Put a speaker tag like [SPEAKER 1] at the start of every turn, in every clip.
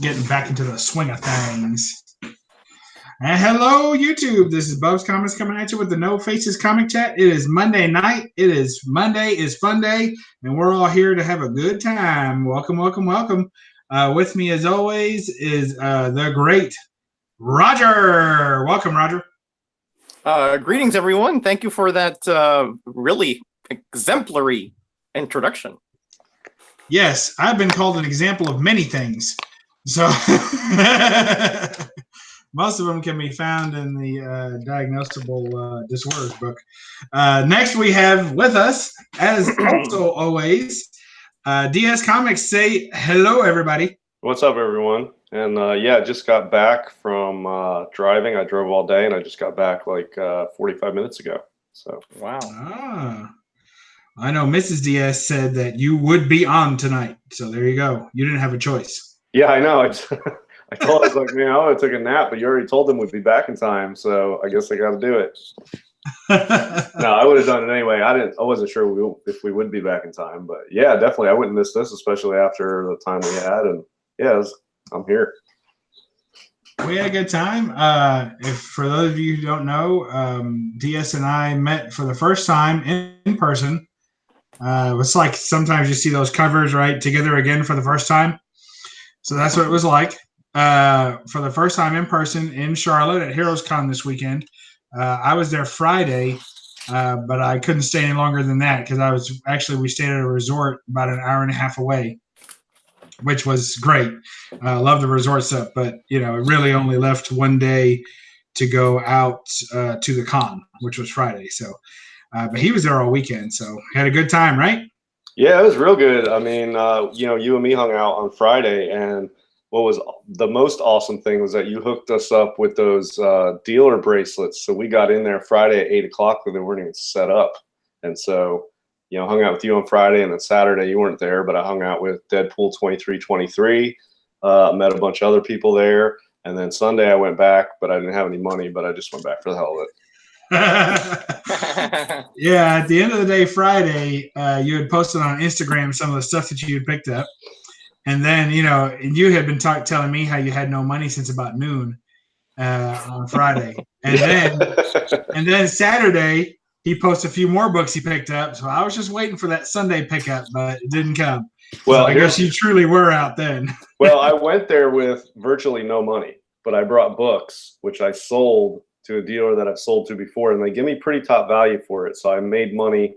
[SPEAKER 1] getting back into the swing of things. And hello, YouTube. This is BUB'S Comments coming at you with the No Faces Comic Chat. It is Monday night. It is Monday. It's fun day, and we're all here to have a good time. Welcome, welcome, welcome. With me, as always, is the great Roger. Welcome, Roger.
[SPEAKER 2] Greetings, everyone. Thank you for that really exemplary introduction.
[SPEAKER 1] Yes, I've been called an example of many things. So most of them can be found in the Diagnosable Disorders book. Next, we have with us, as also always, DS Comics. Say hello, everybody.
[SPEAKER 3] What's up, everyone? And yeah, just got back from driving. I drove all day, and I just got back like 45 minutes ago. So
[SPEAKER 2] wow.
[SPEAKER 1] I know Mrs. DS said that you would be on tonight. So there you go. You didn't have a choice.
[SPEAKER 3] Yeah, I know. I told her, I was like, man, I would have took a nap, but you already told them we'd be back in time, so I guess I got to do it. No, I would have done it anyway. I wasn't sure if we would be back in time, but yeah, definitely, I wouldn't miss this, especially after the time we had. And yeah, I'm here.
[SPEAKER 1] We had a good time. If for those of you who don't know, DS and I met for the first time in person. It's like sometimes you see those covers, right? Together again for the first time. So that's what it was like. For the first time in person in Charlotte at Heroes Con this weekend. I was there Friday, but I couldn't stay any longer than that because we stayed at a resort about an hour and a half away, which was great. Love the resort stuff, but it really only left one day to go out to the con, which was Friday. So, but he was there all weekend, so had a good time, right?
[SPEAKER 3] Yeah, it was real good. I mean, you and me hung out on Friday, and what was the most awesome thing was that you hooked us up with those dealer bracelets. So we got in there Friday at 8 o'clock when they weren't even set up. And so, hung out with you on Friday, and then Saturday you weren't there, but I hung out with Deadpool 2323, met a bunch of other people there. And then Sunday I went back, but I didn't have any money, but I just went back for the hell of it.
[SPEAKER 1] Yeah, at the end of the day, Friday, you had posted on Instagram some of the stuff that you had picked up. And then, and you had been telling me how you had no money since about noon on Friday. And then Saturday, he posted a few more books he picked up. So I was just waiting for that Sunday pickup, but it didn't come. Well, so I guess you truly were out then.
[SPEAKER 3] Well, I went there with virtually no money, but I brought books, which I sold to a dealer that I've sold to before, and they give me pretty top value for it. So I made money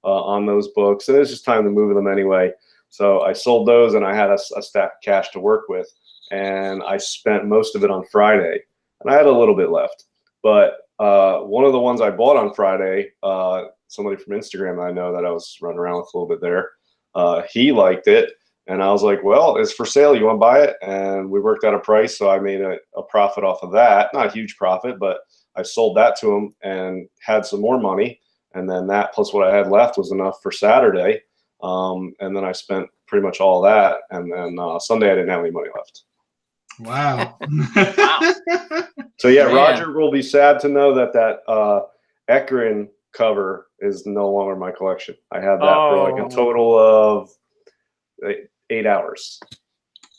[SPEAKER 3] on those books, and it was just time to move them anyway. So I sold those, and I had a stack of cash to work with, and I spent most of it on Friday, and I had a little bit left. But one of the ones I bought on Friday, somebody from Instagram that I know that I was running around with a little bit there, he liked it, and I was like, well, it's for sale. You want to buy it? And we worked out a price, so I made a profit off of that. Not a huge profit, but I sold that to him and had some more money, and then that plus what I had left was enough for Saturday. And then I spent pretty much all that, and then Sunday I didn't have any money left.
[SPEAKER 1] Wow.
[SPEAKER 3] So yeah, man. Roger will be sad to know that Ekron cover is no longer my collection. I had that for like a total of 8 hours.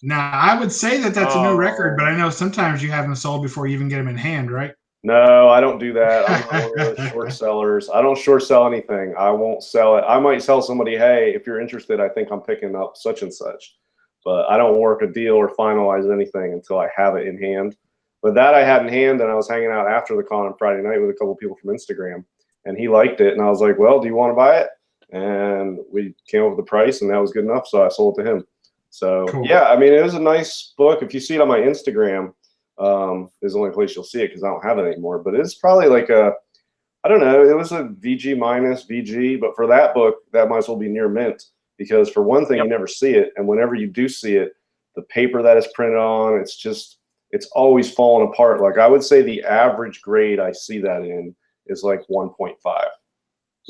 [SPEAKER 1] Now, I would say that that's a new record, but I know sometimes you have them sold before you even get them in hand, right?
[SPEAKER 3] No, I don't do that. I'm not one of those short sellers. I don't short sell anything. I won't sell it. I might tell somebody, hey, if you're interested, I think I'm picking up such and such. But I don't work a deal or finalize anything until I have it in hand. But that I had in hand, and I was hanging out after the con on Friday night with a couple of people from Instagram, and he liked it. And I was like, well, do you want to buy it? And we came up with the price, and that was good enough, so I sold it to him. So, cool. Yeah, I mean, it was a nice book. If you see it on my Instagram, is the only place you'll see it because I don't have it anymore. But it's probably like I don't know, it was a VG minus VG, but for that book, that might as well be near mint because for one thing, you never see it. And whenever you do see it, the paper that is printed on, it's always falling apart. Like I would say the average grade I see that in is like 1.5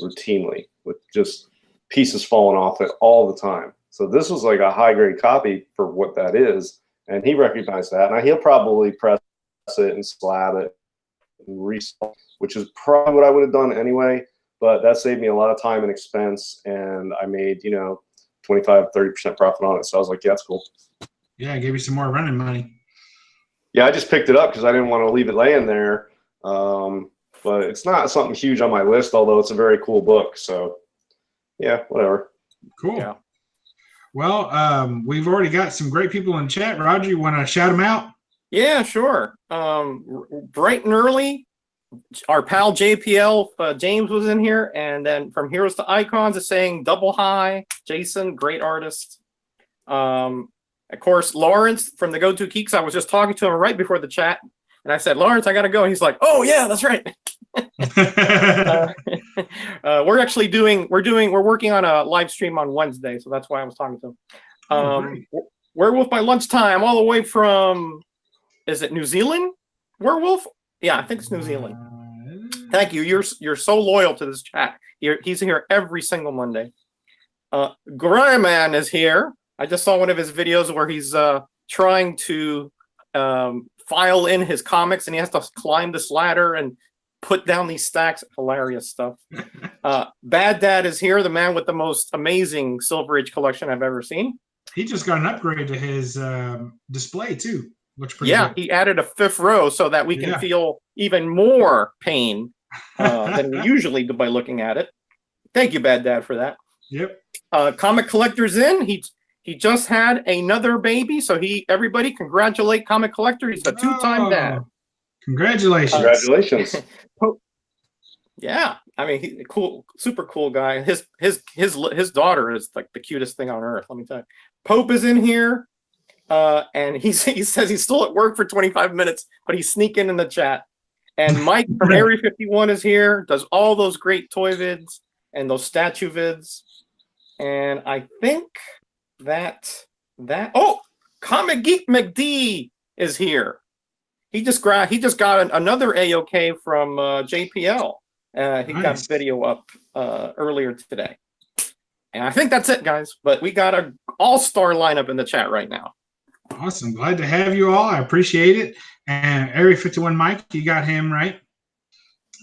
[SPEAKER 3] routinely with just pieces falling off it all the time. So this was like a high grade copy for what that is. And he recognized that. Now he'll probably press it and slab it and resell, which is probably what I would have done anyway. But that saved me a lot of time and expense, and I made 25-30% profit on it. So I was like, yeah, that's cool.
[SPEAKER 1] Yeah, I gave you some more running money.
[SPEAKER 3] Yeah, I just picked it up because I didn't want to leave it laying there. But it's not something huge on my list, although it's a very cool book. So, yeah, whatever.
[SPEAKER 1] Cool.
[SPEAKER 2] Yeah.
[SPEAKER 1] Well, we've already got some great people in chat. Roger, you want to shout them out?
[SPEAKER 2] Yeah, sure. Bright and early, our pal JPL James was in here, and then from Heroes to Icons is saying double high. Jason, great artist. Of course, Lawrence from the Go-To Geeks. I was just talking to him right before the chat, and I said, "Lawrence, I gotta go." And he's like, "Oh yeah, that's right." We're working on a live stream on Wednesday, so that's why I was talking to him. Werewolf by Lunchtime, all the way from, is it New Zealand? Werewolf? Yeah, I think it's New Zealand. Thank you. You're so loyal to this chat. He's here every single Monday. Greyman is here. I just saw one of his videos where he's trying to file in his comics, and he has to climb this ladder and put down these stacks. Hilarious stuff. Bad Dad is here, the man with the most amazing Silver Age collection I've ever seen.
[SPEAKER 1] He just got an upgrade to his display too. Looks pretty good.
[SPEAKER 2] He added a 5th row so that we can feel even more pain than we usually do by looking at it. Thank you, Bad Dad, for that.
[SPEAKER 1] Yep.
[SPEAKER 2] Comic Collector's in. He just had another baby, so everybody congratulate Comic Collector. He's a 2-time dad.
[SPEAKER 1] Congratulations.
[SPEAKER 3] Congratulations.
[SPEAKER 2] Yeah, I mean, he's a cool, super cool guy. His daughter is like the cutest thing on earth. Let me tell you. Pope is in here, and he says he's still at work for 25 minutes, but he's sneaking in the chat. And Mike from Area 51 is here, does all those great toy vids and those statue vids. And I think that Comic Geek McD is here. He just got another AOK from JPL. He got a video up earlier today. And I think that's it, guys. But we got an all-star lineup in the chat right now.
[SPEAKER 1] Awesome. Glad to have you all. I appreciate it. And Area 51 Mike, you got him right.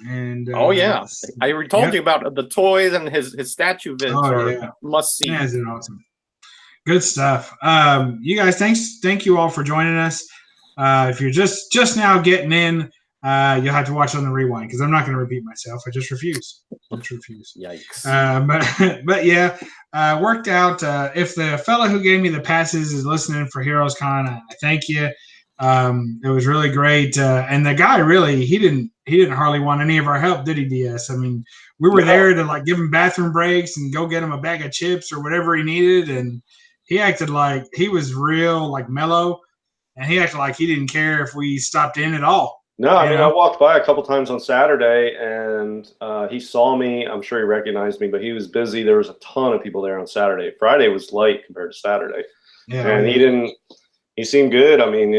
[SPEAKER 1] And
[SPEAKER 2] I already told you about the toys and his statue vids. Must see.
[SPEAKER 1] Yeah, they're awesome. Good stuff. You guys, thank you all for joining us. If you're just now getting in, you'll have to watch on the rewind because I'm not going to repeat myself. I just refuse.
[SPEAKER 2] Yikes.
[SPEAKER 1] But yeah, worked out. If the fellow who gave me the passes is listening for Heroes Con, I thank you. It was really great. And the guy really, he didn't hardly want any of our help, did he, DS? I mean, we were there to like give him bathroom breaks and go get him a bag of chips or whatever he needed. And he acted like he was real like mellow. And he acted like he didn't care if we stopped in at all.
[SPEAKER 3] No, I mean, I walked by a couple times on Saturday, and he saw me. I'm sure he recognized me, but he was busy. There was a ton of people there on Saturday. Friday was light compared to Saturday. Yeah, and he seemed good. I mean,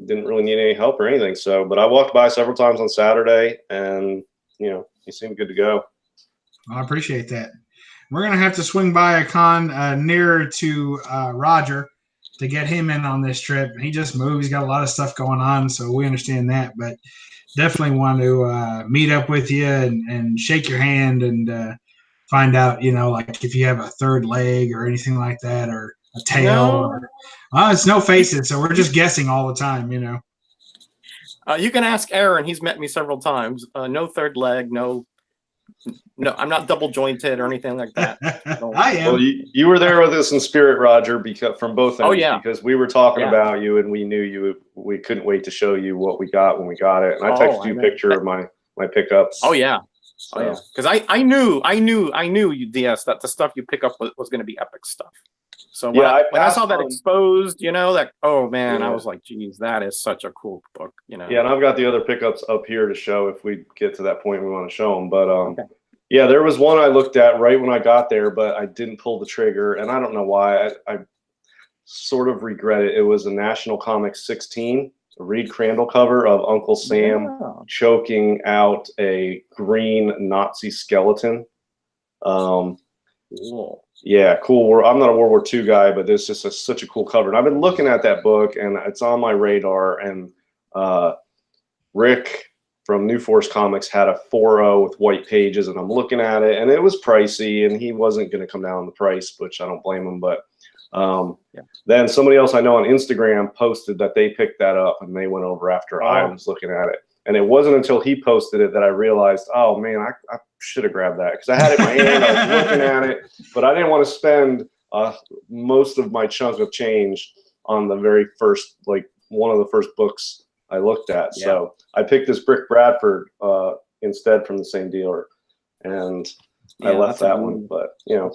[SPEAKER 3] didn't really need any help or anything. So, but I walked by several times on Saturday, and, he seemed good to go.
[SPEAKER 1] I appreciate that. We're going to have to swing by a con nearer to Roger to get him in on this trip. He just moved. He's got a lot of stuff going on, so we understand that. But definitely want to meet up with you and shake your hand and find out, like if you have a third leg or anything like that, or a tail.
[SPEAKER 2] No.
[SPEAKER 1] It's no faces, so we're just guessing all the time,
[SPEAKER 2] You can ask Aaron. He's met me several times. No third leg, no, I'm not double jointed or anything like that.
[SPEAKER 1] I am.
[SPEAKER 3] Well, you were there with us in spirit, Roger, because from both ends.
[SPEAKER 2] Oh, yeah.
[SPEAKER 3] Because we were talking about you, and we knew you. We couldn't wait to show you what we got when we got it. And I texted you a picture of my pickups.
[SPEAKER 2] Oh yeah. So. Oh yeah. Because I knew you, DS, that the stuff you pick up was going to be epic stuff. So when I saw that exposed, oh man, I was like, geez, that is such a cool book, Yeah,
[SPEAKER 3] and I've got the other pickups up here to show if we get to that point we want to show them. But yeah, there was one I looked at right when I got there, but I didn't pull the trigger, and I don't know why. I sort of regret it. It was a National Comics 16, a Reed Crandall cover of Uncle Sam choking out a green Nazi skeleton.
[SPEAKER 2] Cool.
[SPEAKER 3] Yeah, cool. I'm not a World War II guy, but this is just such a cool cover. And I've been looking at that book, and it's on my radar. And Rick from New Force Comics had a 4.0 with white pages, and I'm looking at it, and it was pricey, and he wasn't going to come down on the price, which I don't blame him. But Then somebody else I know on Instagram posted that they picked that up and they went over after I was looking at it. And it wasn't until he posted it that I realized, oh man, I should have grabbed that, because I had it in my hand, I was looking at it, but I didn't want to spend most of my chunk of change on the very first, like one of the first books I looked at. Yeah. So I picked this Brick Bradford instead from the same dealer, and I left that one. But you know,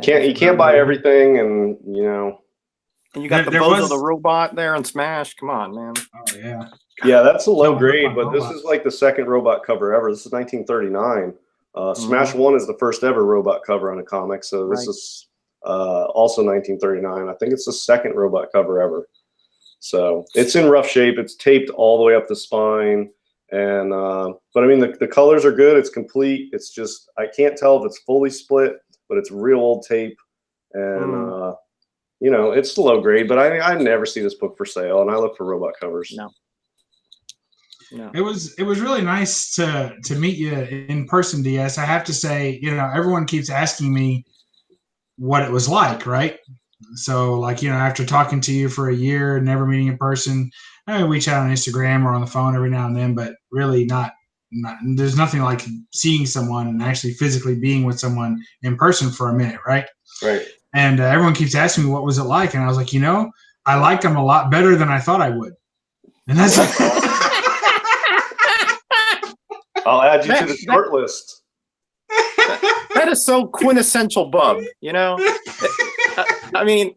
[SPEAKER 3] you can't buy everything, and you know.
[SPEAKER 2] And you got the Bozo the Robot there and Smash. Come on, man.
[SPEAKER 1] Oh yeah.
[SPEAKER 3] Yeah, that's a low grade, but this is like the second robot cover ever. This is 1939. Smash 1 is the first ever robot cover on a comic, so this is also 1939. I think it's the second robot cover ever. So it's in rough shape. It's taped all the way up the spine, and but I mean the colors are good. It's complete. It's just I can't tell if it's fully split, but it's real old tape, and you know, it's low grade. But I never see this book for sale, and I look for robot covers.
[SPEAKER 2] No.
[SPEAKER 1] It was really nice to meet you in person, DS. I have to say, you know, everyone keeps asking me what it was like, right? So, like, you know, after talking to you for a year, never meeting in person, I mean, we chat on Instagram or on the phone every now and then, but really not there's nothing like seeing someone and actually physically being with someone in person for a minute, right?
[SPEAKER 3] Right.
[SPEAKER 1] And everyone keeps asking me what was it like, and I was like, you know, I liked them a lot better than I thought I would, and that's.
[SPEAKER 3] I'll add you to the short list.
[SPEAKER 2] That is so quintessential Bub, you know. I mean,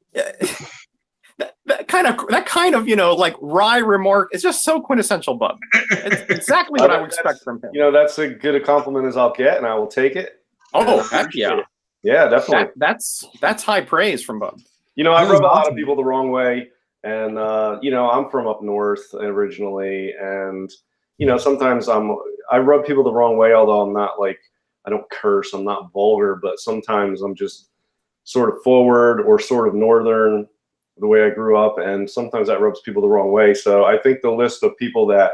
[SPEAKER 2] that kind of you know, like wry remark is just so quintessential Bub. It's exactly what I would expect from him.
[SPEAKER 3] You know, that's as good a compliment as I'll get, and I will take it.
[SPEAKER 2] Oh, heck yeah.
[SPEAKER 3] Yeah, definitely.
[SPEAKER 2] That's high praise from Bub.
[SPEAKER 3] You know, I rub a lot of people the wrong way, and you know, I'm from up north originally, and you know, sometimes I rub people the wrong way, although I'm not like, I don't curse, I'm not vulgar, but sometimes I'm just sort of forward or sort of northern the way I grew up, and sometimes that rubs people the wrong way. So I think the list of people that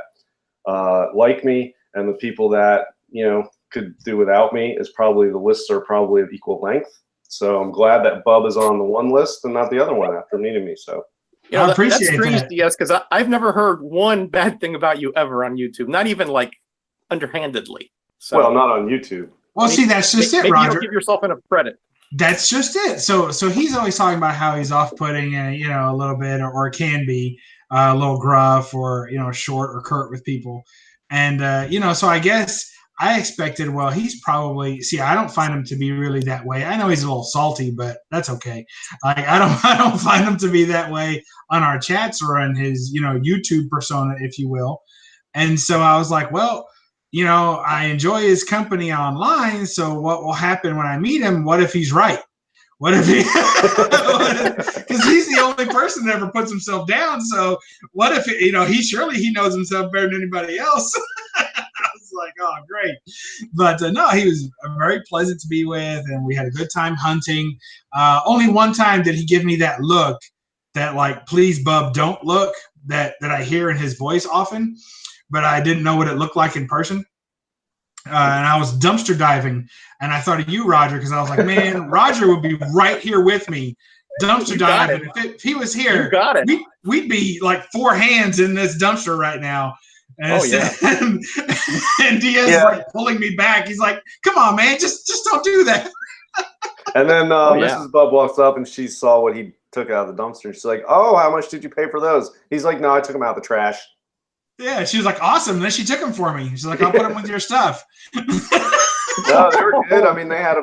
[SPEAKER 3] like me and the people that, you know, could do without me is probably, the lists are probably of equal length. So I'm glad that Bub is on the one list and not the other one after meeting me. So
[SPEAKER 2] you know,
[SPEAKER 1] I appreciate
[SPEAKER 2] that's strange,
[SPEAKER 1] that.
[SPEAKER 2] DS, because I've never heard one bad thing about you ever on YouTube, not even like underhandedly. So,
[SPEAKER 3] well, not on YouTube.
[SPEAKER 1] Well, see, that's just it,
[SPEAKER 2] maybe
[SPEAKER 1] Roger.
[SPEAKER 2] You don't give yourself enough credit.
[SPEAKER 1] That's just it. So he's always talking about how he's off-putting, and you know, a little bit, or can be a little gruff, or you know, short or curt with people, and you know, so I guess I expected, well, he's probably, see, I don't find him to be really that way. I know he's a little salty, but that's okay. Like I don't find him to be that way on our chats or on his, you know, YouTube persona, if you will. And so I was like, well, you know, I enjoy his company online. So what will happen when I meet him? What if he's right? What if he, because he's the only person that ever puts himself down. So what if, you know, he knows himself better than anybody else. I was like, oh, great. But no, he was very pleasant to be with, and we had a good time hunting. Only one time did he give me that look, that like, please, Bub, don't look, that I hear in his voice often, but I didn't know what it looked like in person. And I was dumpster diving, and I thought of you, Roger, because I was like, man, Roger would be right here with me, dumpster diving. If he was here, we'd be like 4 hands in this dumpster right now. And and Diaz like pulling me back. He's like, come on, man, just don't do that.
[SPEAKER 3] And then Mrs. Bub walks up, and she saw what he took out of the dumpster. And she's like, oh, how much did you pay for those? He's like, no, I took them out of the trash. Yeah,
[SPEAKER 1] she was like, awesome. And then she took them for me. She's like, I'll put them with your stuff.
[SPEAKER 3] No, they were good. I mean, they had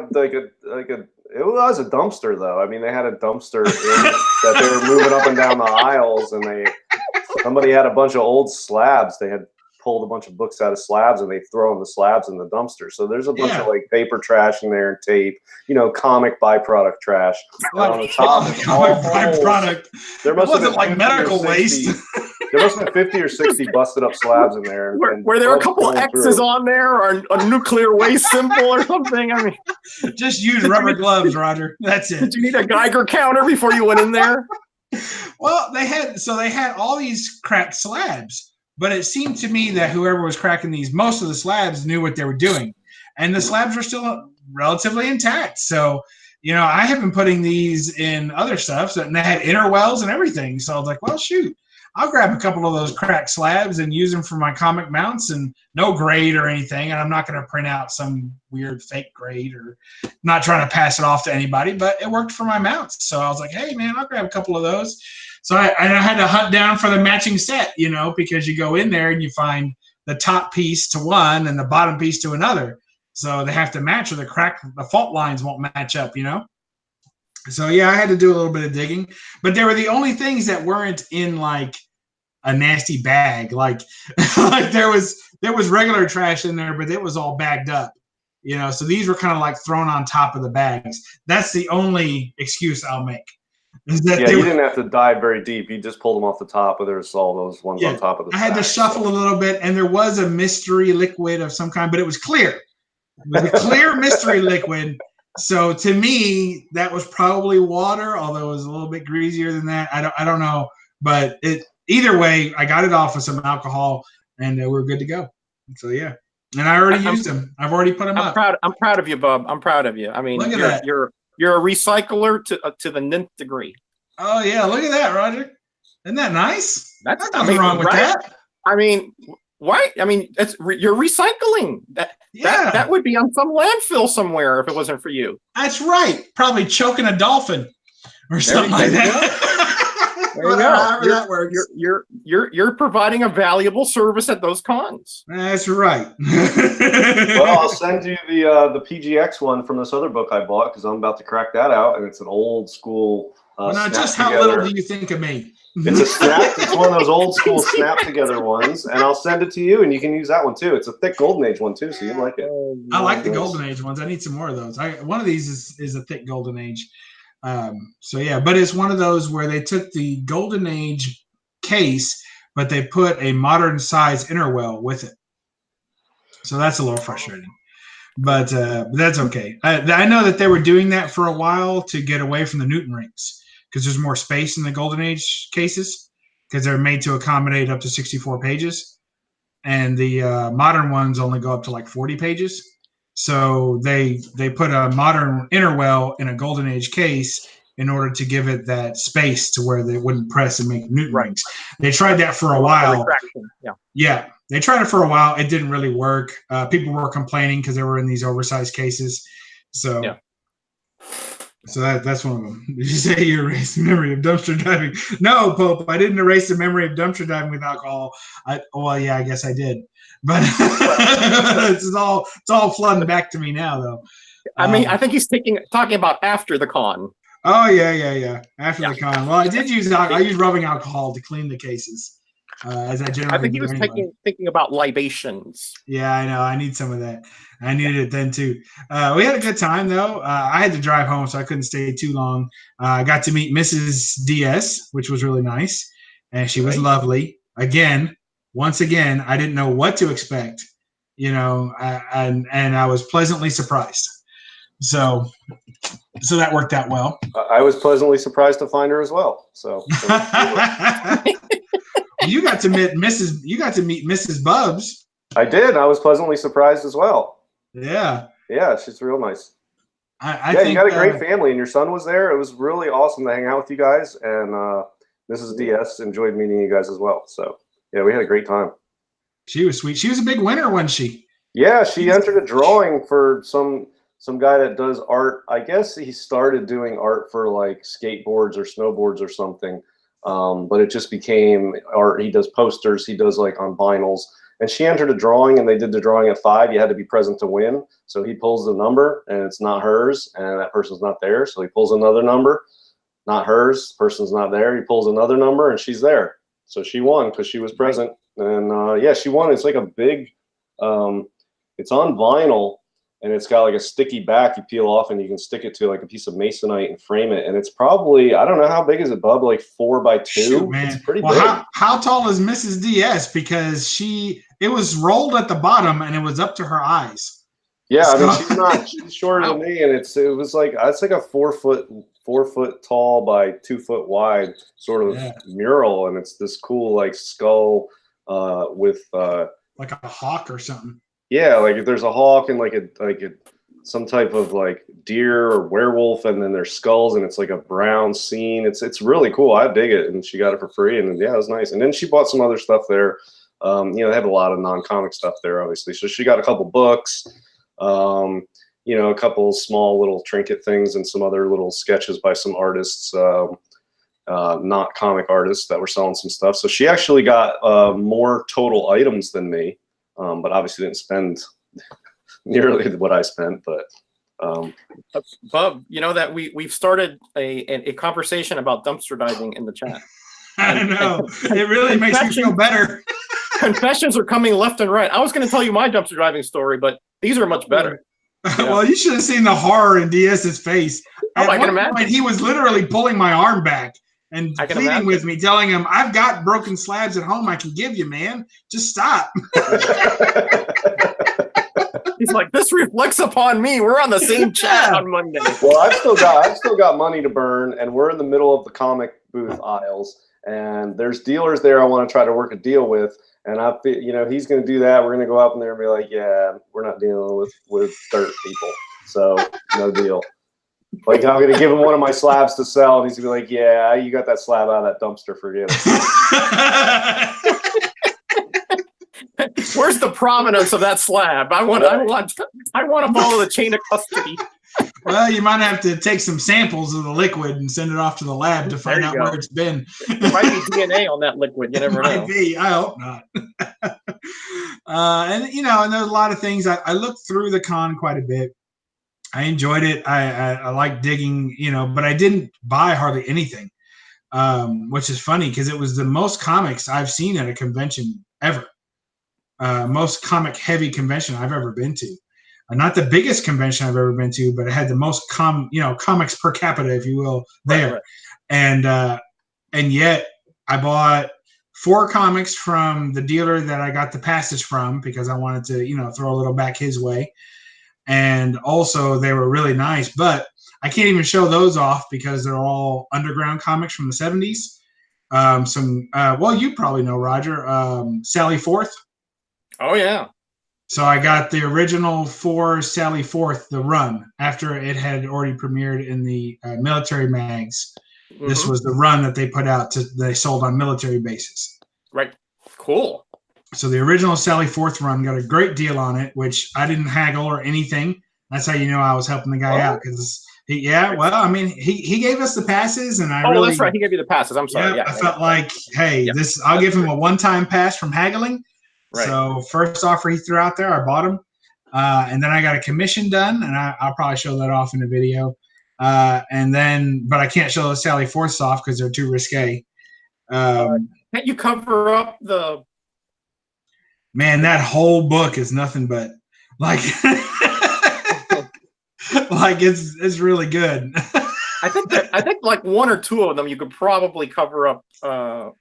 [SPEAKER 3] it was a dumpster, though. I mean, they had a dumpster that they were moving up and down the aisles, and somebody had a bunch of old slabs. They had pulled a bunch of books out of slabs, and they throw the slabs in the dumpster. So there's a bunch of like paper trash in there and tape, you know, comic byproduct trash.
[SPEAKER 1] Like, on the top, byproduct.
[SPEAKER 3] There must have been
[SPEAKER 1] like medical waste.
[SPEAKER 3] There must have been 50 or 60 busted up slabs in there.
[SPEAKER 2] Were there a couple X's on there, or a nuclear waste symbol or something? I mean,
[SPEAKER 1] just use rubber gloves, Roger. That's it.
[SPEAKER 2] Did you need a Geiger counter before you went in there?
[SPEAKER 1] Well, they had all these cracked slabs, but it seemed to me that whoever was cracking these, most of the slabs knew what they were doing, and the slabs were still relatively intact. So you know, I have been putting these in other stuff, and they had inner wells and everything. So I was like, well, shoot, I'll grab a couple of those cracked slabs and use them for my comic mounts, and no grade or anything. And I'm not going to print out some weird fake grade, or not trying to pass it off to anybody, but it worked for my mounts. So I was like, hey, man, I'll grab a couple of those. So I had to hunt down for the matching set, you know, because you go in there and you find the top piece to one and the bottom piece to another. So they have to match, or the fault lines won't match up, you know? So yeah, I had to do a little bit of digging, but they were the only things that weren't in like a nasty bag. Like, like there was regular trash in there, but it was all bagged up, you know? So these were kind of like thrown on top of the bags. That's the only excuse I'll make.
[SPEAKER 3] You didn't have to dive very deep. You just pulled them off the top, but there's all those ones on top of the
[SPEAKER 1] I had to shuffle a little bit, and there was a mystery liquid of some kind, but it was clear. It was a clear mystery liquid. So to me, that was probably water, although it was a little bit greasier than that. I don't know, but either way, I got it off with some alcohol, and we're good to go. So yeah, and I already used them. I've already put them up.
[SPEAKER 2] I'm proud of you, Bub. I'm proud of you. I mean,
[SPEAKER 1] look at that.
[SPEAKER 2] You're a recycler to the nth degree.
[SPEAKER 1] Oh yeah, look at that, Roger. Isn't that nice? That's nothing wrong with that.
[SPEAKER 2] I mean, why? I mean, you're recycling. That would be on some landfill somewhere if it wasn't for you.
[SPEAKER 1] That's right. Probably choking a dolphin or something like that.
[SPEAKER 2] There you go. However that works. You're providing a valuable service at those cons.
[SPEAKER 1] That's right.
[SPEAKER 3] Well, I'll send you the PGX one from this other book I bought, because I'm about to crack that out, and it's an old school.
[SPEAKER 1] Just how little do you think of me?
[SPEAKER 3] It's a snap. It's one of those old school snap together ones, and I'll send it to you, and you can use that one too. It's a thick Golden Age one too, so you like it.
[SPEAKER 1] I like the Golden Age ones. I need some more of those. One of these is a thick Golden Age. So yeah, but it's one of those where they took the Golden Age case, but they put a modern size inner well with it. So that's a little frustrating. But that's okay. I know that they were doing that for a while to get away from the Newton rings, because there's more space in the Golden Age cases, because they're made to accommodate up to 64 pages. And the modern ones only go up to like 40 pages. So they put a modern inner well in a Golden Age case in order to give it that space to where they wouldn't press and make Newton rings. They tried that for a while. Yeah, they tried it for a while. It didn't really work. People were complaining because they were in these oversized cases. So, so that's one of them. Did you say you erased the memory of dumpster diving? No, Pope, I didn't erase the memory of dumpster diving with alcohol. Well, yeah, I guess I did. But it's all flooding back to me now, though.
[SPEAKER 2] I mean, I think he's talking about after the con.
[SPEAKER 1] Oh yeah. After the con. Well, I used rubbing alcohol to clean the cases. As I generally
[SPEAKER 2] I think he was thinking about libations.
[SPEAKER 1] Yeah, I know. I need some of that. I needed it then too. We had a good time though. I had to drive home, so I couldn't stay too long. I got to meet Mrs. DS, which was really nice, and she was lovely. Once again, I didn't know what to expect, you know, and I was pleasantly surprised. So that worked out well.
[SPEAKER 3] I was pleasantly surprised to find her as well. So
[SPEAKER 1] you got to meet Mrs. BUB'S.
[SPEAKER 3] I did. I was pleasantly surprised as well.
[SPEAKER 1] Yeah.
[SPEAKER 3] Yeah, she's real nice.
[SPEAKER 1] I think,
[SPEAKER 3] you got a great family, and your son was there. It was really awesome to hang out with you guys, and Mrs. DS enjoyed meeting you guys as well. So yeah, we had a great time.
[SPEAKER 1] She was sweet. She was a big winner, wasn't she?
[SPEAKER 3] Yeah, she entered a drawing for some guy that does art. I guess he started doing art for like skateboards or snowboards or something. But it just became art. He does posters. He does like on vinyls. And she entered a drawing, and they did the drawing at 5. You had to be present to win. So he pulls the number, and it's not hers, and that person's not there. So he pulls another number, not hers, person's not there. He pulls another number, and she's there. So she won because she was present. And yeah, she won. It's like a big, it's on vinyl, and it's got like a sticky back you peel off, and you can stick it to like a piece of masonite and frame it. And it's probably, I don't know, how big is it, Bub? Like 4 by 2?
[SPEAKER 1] Shoot, man.
[SPEAKER 3] It's pretty big.
[SPEAKER 1] How tall is Mrs. DS? Because it was rolled at the bottom and it was up to her eyes.
[SPEAKER 3] Yeah, I mean, she's shorter than me, and it's like a 4 foot tall by 2 foot wide sort of mural, and it's this cool like skull with
[SPEAKER 1] like a hawk or something.
[SPEAKER 3] Yeah, like if there's a hawk and like a some type of like deer or werewolf, and then their skulls, and it's like a brown scene. It's really cool. I dig it, and she got it for free, and yeah, it was nice. And then she bought some other stuff there. You know, they have a lot of non-comic stuff there, obviously. So she got a couple books, you know, a couple small little trinket things, and some other little sketches by some artists, not comic artists, that were selling some stuff. So she actually got more total items than me, but obviously didn't spend nearly what I spent. But
[SPEAKER 2] Bub, you know that we've started a conversation about dumpster diving in the chat.
[SPEAKER 1] I know. It really makes me feel better.
[SPEAKER 2] Confessions are coming left and right. I was going to tell you my dumpster diving story, but these are much better.
[SPEAKER 1] You know? Well, you should have seen the horror in DS's face.
[SPEAKER 2] Oh,
[SPEAKER 1] At
[SPEAKER 2] I can
[SPEAKER 1] one
[SPEAKER 2] imagine.
[SPEAKER 1] point, he was literally pulling my arm back and pleading with me, telling him, "I've got broken slabs at home I can give you, man. Just stop."
[SPEAKER 2] He's like, this reflects upon me. We're on the same chat on Monday.
[SPEAKER 3] Well, I've still got money to burn, and we're in the middle of the comic booth aisles, and there's dealers there I want to try to work a deal with. And you know, he's going to do that. We're going to go up in there and be like, yeah, we're not dealing with dirt people, so no deal. Like, I'm going to give him one of my slabs to sell, and he's going to be like, yeah, you got that slab out of that dumpster, forget it.
[SPEAKER 2] Where's the provenance of that slab? I want to follow the chain of custody.
[SPEAKER 1] Well, you might have to take some samples of the liquid and send it off to the lab to find out where it's been.
[SPEAKER 2] There might be DNA on that liquid. You never know.
[SPEAKER 1] Might be. I hope not. And you know, and there's a lot of things. I looked through the con quite a bit. I enjoyed it. I like digging, you know, but I didn't buy hardly anything, which is funny because it was the most comics I've seen at a convention ever. Most comic heavy convention I've ever been to. Not the biggest convention I've ever been to, but it had the most comics per capita, if you will, there. Right. And yet I bought 4 comics from the dealer that I got the passes from because I wanted to, you know, throw a little back his way. And also they were really nice, but I can't even show those off because they're all underground comics from the 70s. Well, you probably know, Roger, Sally Forth.
[SPEAKER 2] Oh, yeah.
[SPEAKER 1] So I got the original 4 Sally Forth, the run, after it had already premiered in the military mags. Mm-hmm. This was the run that they put out they sold on military bases.
[SPEAKER 2] Right. Cool.
[SPEAKER 1] So the original Sally Forth run got a great deal on it, which I didn't haggle or anything. That's how you know I was helping the guy out because he gave us the passes, and
[SPEAKER 2] that's right. He gave you the passes. I'm sorry.
[SPEAKER 1] I felt like, hey, I'll give him a one-time pass from haggling.
[SPEAKER 2] Right.
[SPEAKER 1] So first offer he threw out there, I bought him, and then I got a commission done, and I'll probably show that off in a video. But I can't show those Sally Forths off because they're too risque.
[SPEAKER 2] Can't you cover up the?
[SPEAKER 1] Man, that whole book is nothing but like, like it's really good.
[SPEAKER 2] I think like 1 or 2 of them you could probably cover up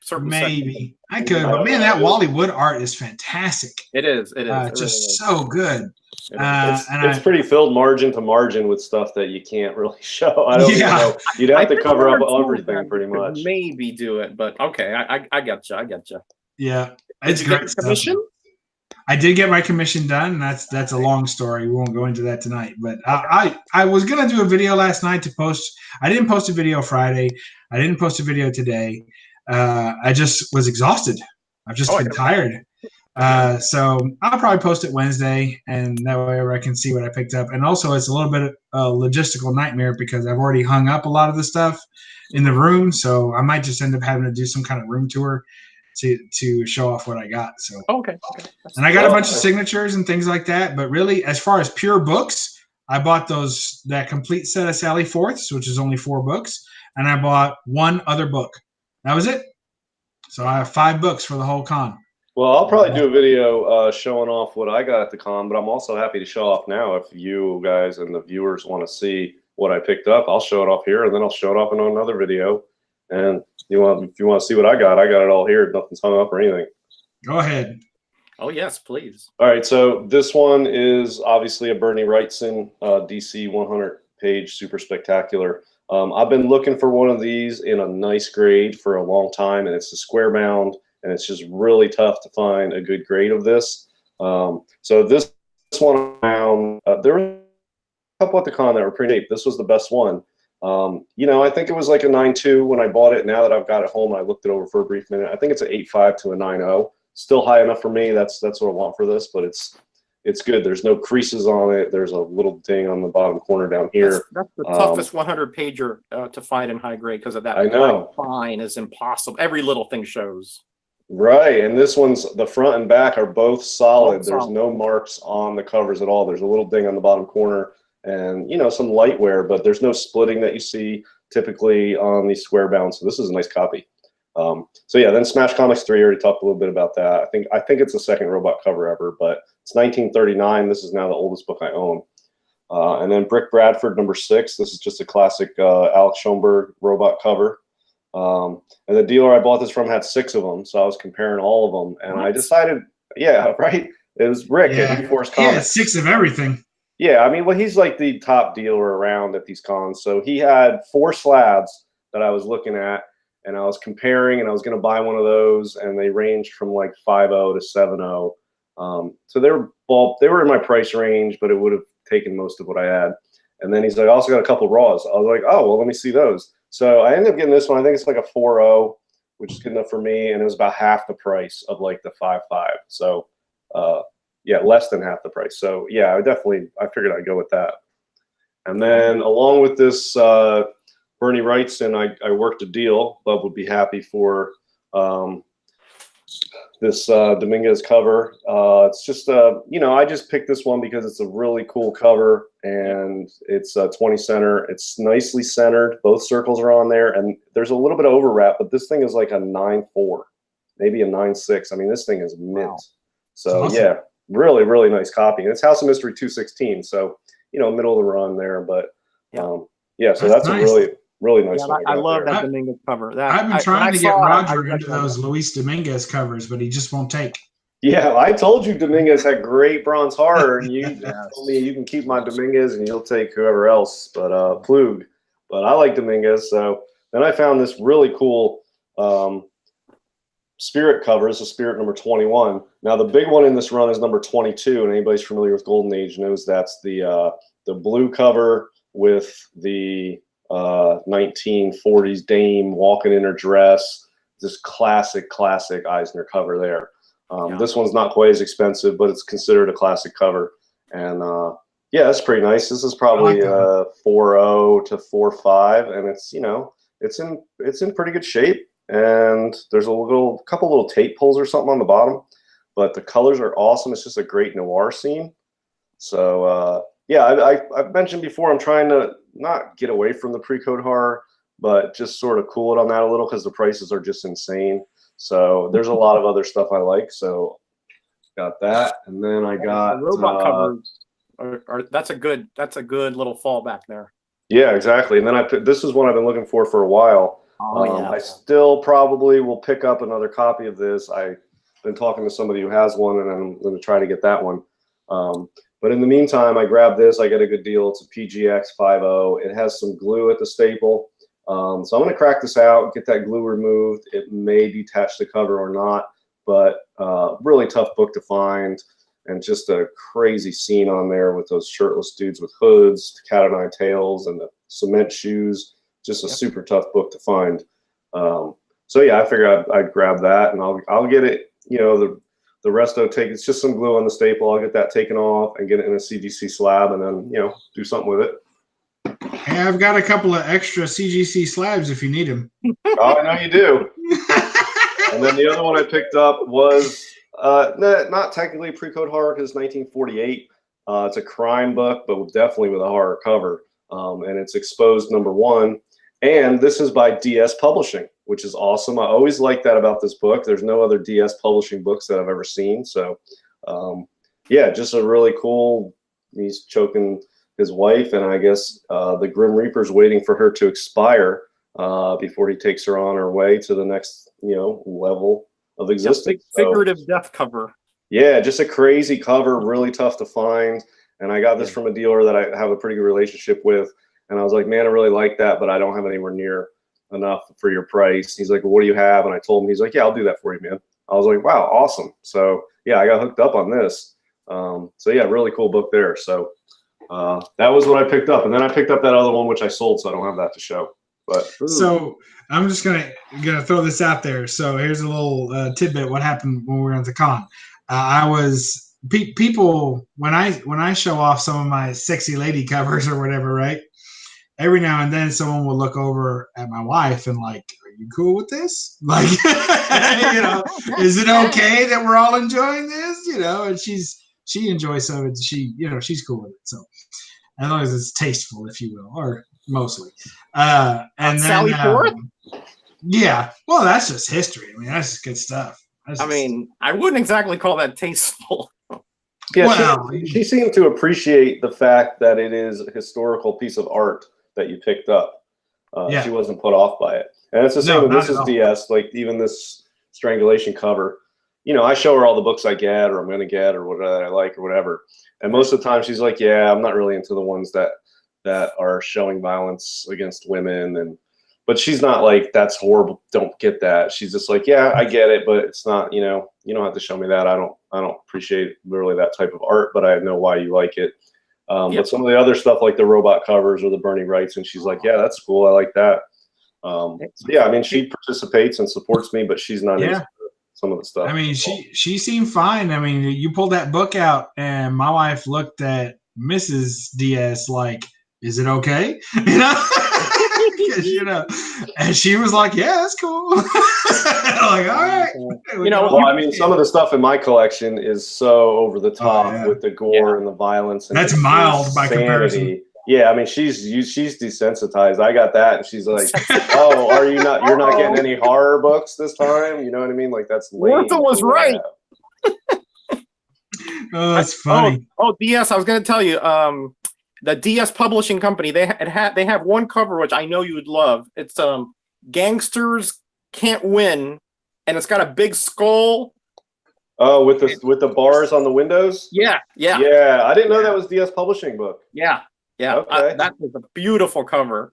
[SPEAKER 2] certain
[SPEAKER 1] maybe
[SPEAKER 2] sections.
[SPEAKER 1] I could, but man, that Wally Wood art is fantastic.
[SPEAKER 2] It is
[SPEAKER 1] just so good.
[SPEAKER 3] It's pretty filled margin to margin with stuff that you can't really show. I don't know. You'd have to cover up everything pretty much.
[SPEAKER 2] Maybe do it, but okay, I gotcha.
[SPEAKER 1] Yeah,
[SPEAKER 2] it's great stuff. Commission?
[SPEAKER 1] I did get my commission done, and that's a long story. We won't go into that tonight. But I was gonna do a video last night to post. I didn't post a video Friday. I didn't post a video today. I just was exhausted. I've just been tired. So I'll probably post it Wednesday, and that way I can see what I picked up. And also, it's a little bit of a logistical nightmare because I've already hung up a lot of the stuff in the room. So I might just end up having to do some kind of room tour to show off what I got. So
[SPEAKER 2] okay.
[SPEAKER 1] And I got a bunch of signatures and things like that. But really, as far as pure books, I bought that complete set of Sally Forths, which is only 4 books, and I bought 1 other book. That was it. So I have 5 books for the whole con.
[SPEAKER 3] Well, I'll probably do a video showing off what I got at the con, but I'm also happy to show off now if you guys and the viewers want to see what I picked up. I'll show it off here, and then I'll show it off in another video. And if you want to see what I got it all here. Nothing's hung up or anything.
[SPEAKER 1] Go ahead.
[SPEAKER 2] Oh, yes, please.
[SPEAKER 3] All right, so this one is obviously a Bernie Wrightson DC 100-page super spectacular. I've been looking for one of these in a nice grade for a long time, and it's a square bound, and it's just really tough to find a good grade of this. So this one, there couple at the con that were pretty cheap. This was the best one. You know, I think it was like a 9.2 when I bought it. Now that I've got it home, I looked it over for a brief minute. I think it's an 8.5 to a 9.0. Still high enough for me. That's what I want for this, but it's good. There's no creases on it. There's a little ding on the bottom corner down here.
[SPEAKER 2] That's the toughest 100 pager to find in high grade because of that.
[SPEAKER 3] I know.
[SPEAKER 2] Fine is impossible. Every little thing shows.
[SPEAKER 3] Right, and this one's, the front and back are both solid.
[SPEAKER 2] Both
[SPEAKER 3] There's
[SPEAKER 2] solid.
[SPEAKER 3] no marks on the covers at all. There's a little ding on the bottom corner and, you know, some light wear, but there's no splitting that you see typically on these square bound. So this is a nice copy. So yeah, then Smash Comics 3, I already talked a little bit about that. I think it's the second robot cover ever, but it's 1939. This is now the oldest book I own. And then Brick Bradford number 6. This is just a classic Alex Schoenberg robot cover. And the dealer I bought this from had 6 of them, so I was comparing all of them, and I decided, yeah, right, it was Rick at Force Comics.
[SPEAKER 1] Yeah, 6 of everything.
[SPEAKER 3] Yeah, I mean, well, he's like the top dealer around at these cons, so he had 4 slabs that I was looking at, and I was comparing, and I was going to buy one of those, and they ranged from like 5.0 to 7.0. So they were in my price range, but it would have taken most of what I had. And then he's like, I also got a couple raws. I was like, oh, well, let me see those. So I ended up getting this one. I think it's like a 4.0, which is good enough for me. And it was about half the price of like the 5.5. So yeah, less than half the price. So yeah, I figured I'd go with that. And then along with this Bernie Wrightson, I worked a deal. Bub would be happy for this Dominguez cover. It's just, you know, I just picked this one because it's a really cool cover, and it's 20 center. It's nicely centered. Both circles are on there, and there's a little bit of overwrap, but this thing is like a 9.4, maybe a 9.6. I mean, this thing is mint. Wow. So awesome. Yeah, really, really nice copy. And it's House of Mystery 216, so, you know, middle of the run there, but yeah, so that's nice. A really nice one.
[SPEAKER 2] I love that Dominguez cover.
[SPEAKER 1] I've been trying to get Roger into those Luis Dominguez covers, but he just won't take.
[SPEAKER 3] Yeah, I told you Dominguez had great bronze horror, and you told me you can keep my Dominguez and you'll take whoever else, but Plug. But I like Dominguez. So then I found this really cool Spirit cover. This is Spirit number 21. Now the big one in this run is number 22, and anybody's familiar with Golden Age knows that's the blue cover with the 1940s dame walking in her dress. This classic Eisner cover there. This one's not quite as expensive, but it's considered a classic cover. And yeah, that's pretty nice. This is probably 4.0 to 4.5, and it's, you know, it's in pretty good shape. And there's a couple little tape pulls or something on the bottom, but the colors are awesome. It's just a great noir scene. So yeah, I've mentioned before, I'm trying to not get away from the pre-code horror, but just sort of cool it on that a little because the prices are just insane. So there's a lot of other stuff I like. So got that, and then I got
[SPEAKER 2] the robot covers. That's a good little fallback there.
[SPEAKER 3] Yeah, exactly. And then this is one I've been looking for a while. I still probably will pick up another copy of this. I've been talking to somebody who has one, and I'm going to try to get that one. But in the meantime, I grabbed this. I get a good deal. It's a PGX 5.0. It has some glue at the staple. So I'm going to crack this out, get that glue removed. It may detach the cover or not, but really tough book to find, and just a crazy scene on there with those shirtless dudes with hoods, cat o' nine tails, and the cement shoes. Just a super tough book to find. So yeah, I figured I'd grab that, and I'll get it. You know, the rest I'll take. It's just some glue on the staple. I'll get that taken off and get it in a CGC slab, and then, you know, do something with it.
[SPEAKER 1] Hey, I've got a couple of extra CGC slabs if you need them.
[SPEAKER 3] Oh, I know you do. And then the other one I picked up was not technically pre-code horror because it's 1948. It's a crime book, but definitely with a horror cover. And it's Exposed #1. And this is by DS Publishing, which is awesome. I always like that about this book. There's no other DS Publishing books that I've ever seen. So, yeah, just a really cool. He's choking his wife, and I guess the Grim Reaper's waiting for her to expire before he takes her on her way to the next, you know, level of existence.
[SPEAKER 2] Figurative death cover.
[SPEAKER 3] Yeah, just a crazy cover, really tough to find. And I got this from a dealer that I have a pretty good relationship with. And I was like, man, I really like that, but I don't have anywhere near enough for your price. He's like, well, what do you have? And I told him, he's like, yeah, I'll do that for you, man. I was like, wow, awesome. So yeah, I got hooked up on this. So yeah, really cool book there. So that was what I picked up, and then I picked up that other one which I sold, so I don't have that to show. But
[SPEAKER 1] so I'm just gonna throw this out there. So here's a little tidbit. What happened when we were at the con? I was people when I show off some of my sexy lady covers or whatever, right? Every now and then someone will look over at my wife and like, are you cool with this? Like, is it okay that we're all enjoying this? And she enjoys some of it. She's cool with it. So as long as it's tasteful, if you will, or mostly. And then
[SPEAKER 2] Sally Forth?
[SPEAKER 1] Yeah. Well, that's just history. I mean, that's just good stuff.
[SPEAKER 2] I wouldn't exactly call that tasteful.
[SPEAKER 3] Yeah,
[SPEAKER 1] well,
[SPEAKER 3] she seemed to appreciate the fact that it is a historical piece of art that you picked up.
[SPEAKER 1] Yeah.
[SPEAKER 3] She wasn't put off by it. And it's the same with this is DS, like even this Strangulation cover. I show her all the books I get or I'm going to get or what I like or whatever. And most of the time she's like, yeah, I'm not really into the ones that are showing violence against women. But she's not like, that's horrible, don't get that. She's just like, yeah, I get it, but it's not, you don't have to show me that. I don't appreciate really that type of art, but I know why you like it. But some of the other stuff like the robot covers or the Bernie Wrights, and she's like, yeah, that's cool. I like that. Yeah, I mean, she participates and supports me, but she's not into some of the stuff.
[SPEAKER 1] I mean, she seemed fine. I mean, you pulled that book out, and my wife looked at Mrs. DS like, is it okay? And she was like, yeah, that's cool. Like, all right.
[SPEAKER 3] Well, I mean, some of the stuff in my collection is so over the top with the gore and the violence. And
[SPEAKER 1] that's mild by comparison.
[SPEAKER 3] Yeah, I mean, she's desensitized. I got that, and she's like, "Oh, you're not getting any horror books this time?" You know what I mean? Like that's lame.
[SPEAKER 2] Martha was right.
[SPEAKER 1] Oh, that's funny.
[SPEAKER 2] DS. I was going to tell you, the DS Publishing Company. They have one cover which I know you would love. It's Gangsters Can't Win, and it's got a big skull.
[SPEAKER 3] Oh, with the bars on the windows.
[SPEAKER 2] Yeah.
[SPEAKER 3] I didn't know that was DS Publishing book.
[SPEAKER 2] Yeah.
[SPEAKER 3] Okay.
[SPEAKER 2] That was a beautiful cover.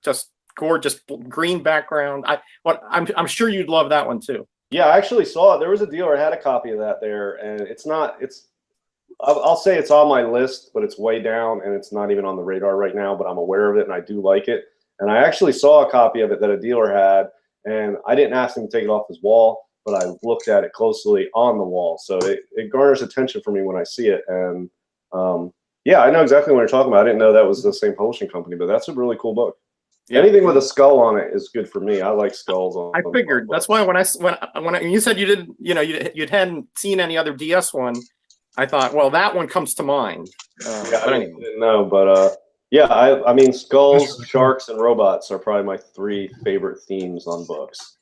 [SPEAKER 2] Just gorgeous green background. I'm sure you'd love that one too.
[SPEAKER 3] Yeah, I actually saw it. There was a dealer had a copy of that there, and I'll say it's on my list, but it's way down, and it's not even on the radar right now. But I'm aware of it, and I do like it. And I actually saw a copy of it that a dealer had, and I didn't ask him to take it off his wall, but I looked at it closely on the wall, so it garners attention for me when I see it. And yeah, I know exactly what you're talking about. I didn't know that was the same publishing company, but that's a really cool book. Yeah. Anything with a skull on it is good for me. I like skulls on.
[SPEAKER 2] I figured that's why when you said you didn't, you hadn't seen any other DS one, I thought, well, that one comes to mind.
[SPEAKER 3] But anyway. I didn't know, but yeah, I mean, skulls, sharks, and robots are probably my 3 favorite themes on books.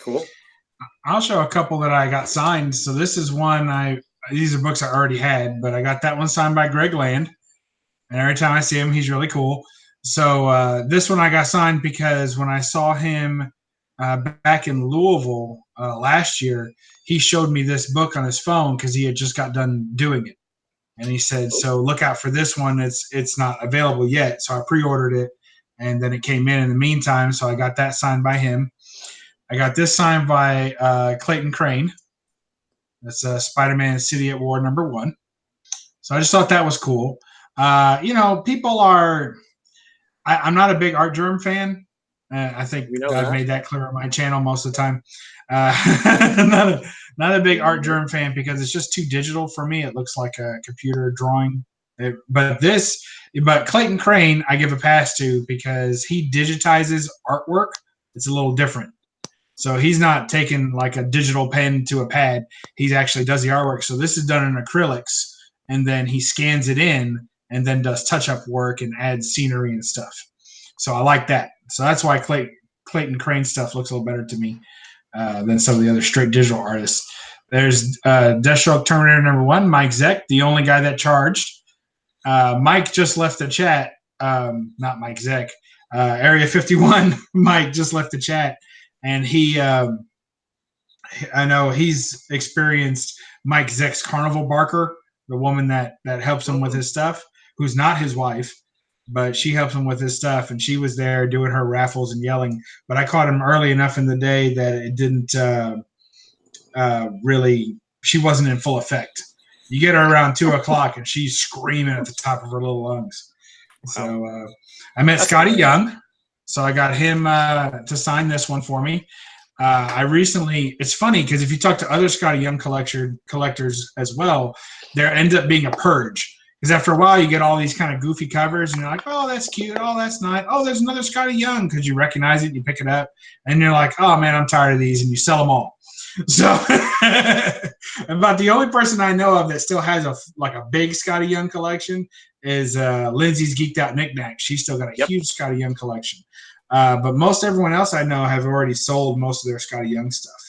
[SPEAKER 2] Cool.
[SPEAKER 1] I'll show a couple that I got signed. So this is one these are books I already had, but I got that one signed by Greg Land. And every time I see him, he's really cool. So this one I got signed because when I saw him back in Louisville last year, he showed me this book on his phone because he had just got done doing it. And he said, so look out for this one. It's not available yet. So I pre-ordered it, and then it came in the meantime. So I got that signed by him. I got this signed by Clayton Crane. That's Spider-Man City at War #1. So I just thought that was cool. People are – I'm not a big Art Germ fan. I think I've made that clear on my channel most of the time. Not a big Art Germ fan because it's just too digital for me. It looks like a computer drawing. But Clayton Crane, I give a pass to because he digitizes artwork. It's a little different. So he's not taking like a digital pen to a pad. He actually does the artwork. So this is done in acrylics, and then he scans it in and then does touch-up work and adds scenery and stuff. So I like that. So that's why Clayton Crane stuff looks a little better to me than some of the other straight digital artists. There's Deathstroke Terminator #1, Mike Zeck, the only guy that charged. Mike just left the chat. Not Mike Zeck. Area 51, Mike just left the chat. And I know he's experienced Mike Zeck's Carnival Barker, the woman that helps him with his stuff, who's not his wife, but she helps him with his stuff. And she was there doing her raffles and yelling. But I caught him early enough in the day that it didn't really – she wasn't in full effect. You get her around 2:00, and she's screaming at the top of her little lungs. So I met Scotty Young, so I got him to sign this one for me. I recently, it's funny because if you talk to other Scotty Young collectors as well, there ends up being a purge. Because after a while, you get all these kind of goofy covers, and you're like, oh, that's cute. Oh, that's nice. Oh, there's another Scotty Young, because you recognize it, and you pick it up, and you're like, oh, man, I'm tired of these, and you sell them all. So about the only person I know of that still has a big Scotty Young collection is Lindsay's Geeked Out Knickknacks. She's still got a huge Scotty Young collection. But most everyone else I know have already sold most of their Scotty Young stuff.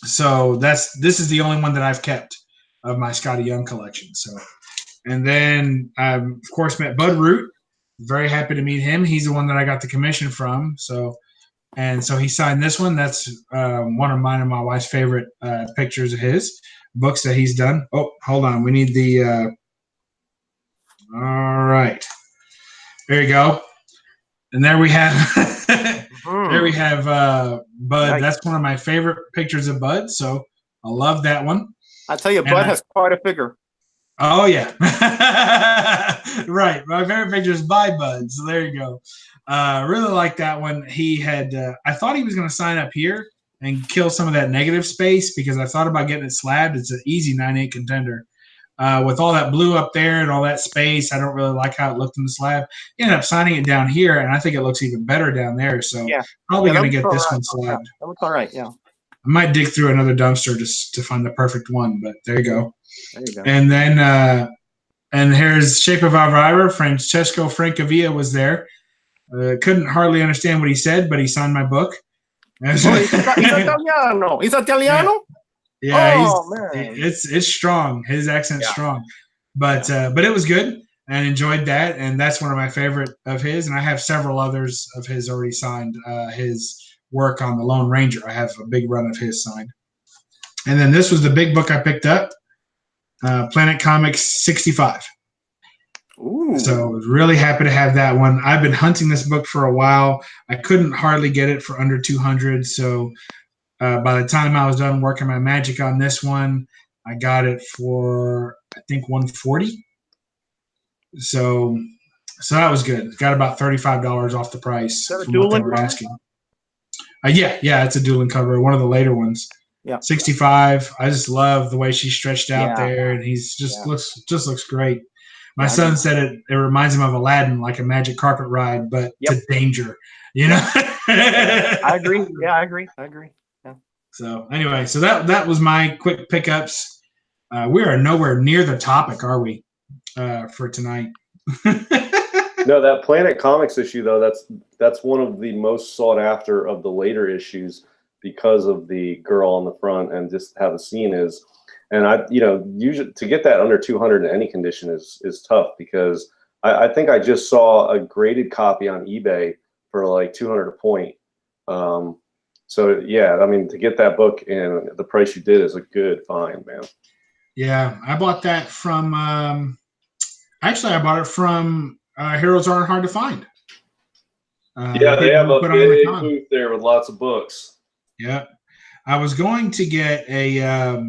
[SPEAKER 1] So this is the only one that I've kept of my Scotty Young collection. So, and then of course met Bud Root. Very happy to meet him. He's the one that I got the commission from. So he signed this one. That's one of mine and my wife's favorite pictures of his books that he's done. Oh, hold on. We need the. All right. There you go. And there we have. There we have Bud. Nice. That's one of my favorite pictures of Bud. So I love that one.
[SPEAKER 2] I tell you, Bud has quite a figure.
[SPEAKER 1] Oh yeah. Right. My favorite picture is by Bud. So there you go. Really like that one. He had, I thought he was going to sign up here and kill some of that negative space because I thought about getting it slabbed. It's an easy 9/8 contender. With all that blue up there and all that space, I don't really like how it looked in the slab. He ended up signing it down here, and I think it looks even better down there. So probably going to get this one slabbed.
[SPEAKER 2] That looks all right, yeah.
[SPEAKER 1] I might dig through another dumpster just to find the perfect one, but there you go.
[SPEAKER 2] There you go.
[SPEAKER 1] And then, and here's Shape of Elvira. Francesco Francavilla was there. Couldn't hardly understand what he said, but he signed my book.
[SPEAKER 2] He's Italiano. He's Italiano?
[SPEAKER 1] Yeah, it's strong. His accent's strong. But it was good and enjoyed that. And that's one of my favorite of his. And I have several others of his already signed. His work on the Lone Ranger. I have a big run of his signed. And then this was the big book I picked up, Planet Comics 65.
[SPEAKER 2] Ooh.
[SPEAKER 1] So I was really happy to have that one. I've been hunting this book for a while. I couldn't hardly get it for under 200. So by the time I was done working my magic on this one, I got it for, I think, 140. So that was good. Got about $35 off the price from what they were asking. Yeah, it's a dueling cover, one of the later ones.
[SPEAKER 2] Yeah,
[SPEAKER 1] 65. I just love the way she's stretched out there, and he's looks great. My son said it reminds him of Aladdin, like a magic carpet ride, but to danger. You know.
[SPEAKER 2] I agree. Yeah, I agree. Yeah.
[SPEAKER 1] So anyway, so that was my quick pickups. We are nowhere near the topic, are we? For tonight.
[SPEAKER 3] No, that Planet Comics issue though, that's one of the most sought after of the later issues because of the girl on the front and just how the scene is. And usually to get that under 200 in any condition is tough because I think I just saw a graded copy on eBay for like 200 a point. So yeah, I mean, to get that book in the price you did is a good find, man.
[SPEAKER 1] Yeah, I bought that from. Actually, I bought it from Heroes Aren't Hard to Find.
[SPEAKER 3] Yeah, they have a big booth there with lots of books.
[SPEAKER 1] Yeah, I was going to get a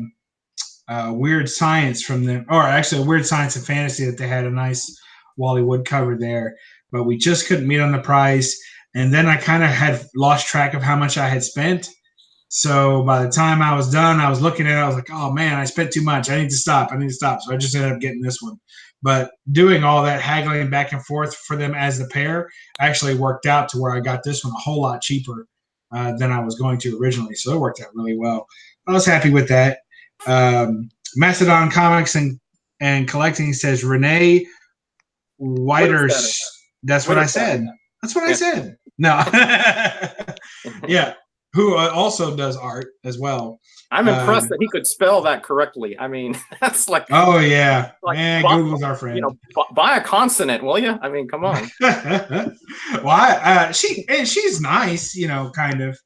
[SPEAKER 1] Weird Science from them, or actually a Weird Science and Fantasy that they had a nice Wally Wood cover there, but we just couldn't meet on the price. And then I kind of had lost track of how much I had spent. So by the time I was done, I was looking at it. I was like, oh, man, I spent too much. I need to stop. So I just ended up getting this one. But doing all that haggling back and forth for them as the pair actually worked out to where I got this one a whole lot cheaper than I was going to originally. So it worked out really well. I was happy with that. Mastodon Comics and Collecting says Renee Whiters. That's what I said. That's what I said. No. Yeah. Who also does art as well.
[SPEAKER 2] I'm impressed that he could spell that correctly. I mean, that's like.
[SPEAKER 1] Oh yeah, like, man, Google's our friend.
[SPEAKER 2] Buy a consonant, will you? I mean, come on.
[SPEAKER 1] Well, she's nice, kind of.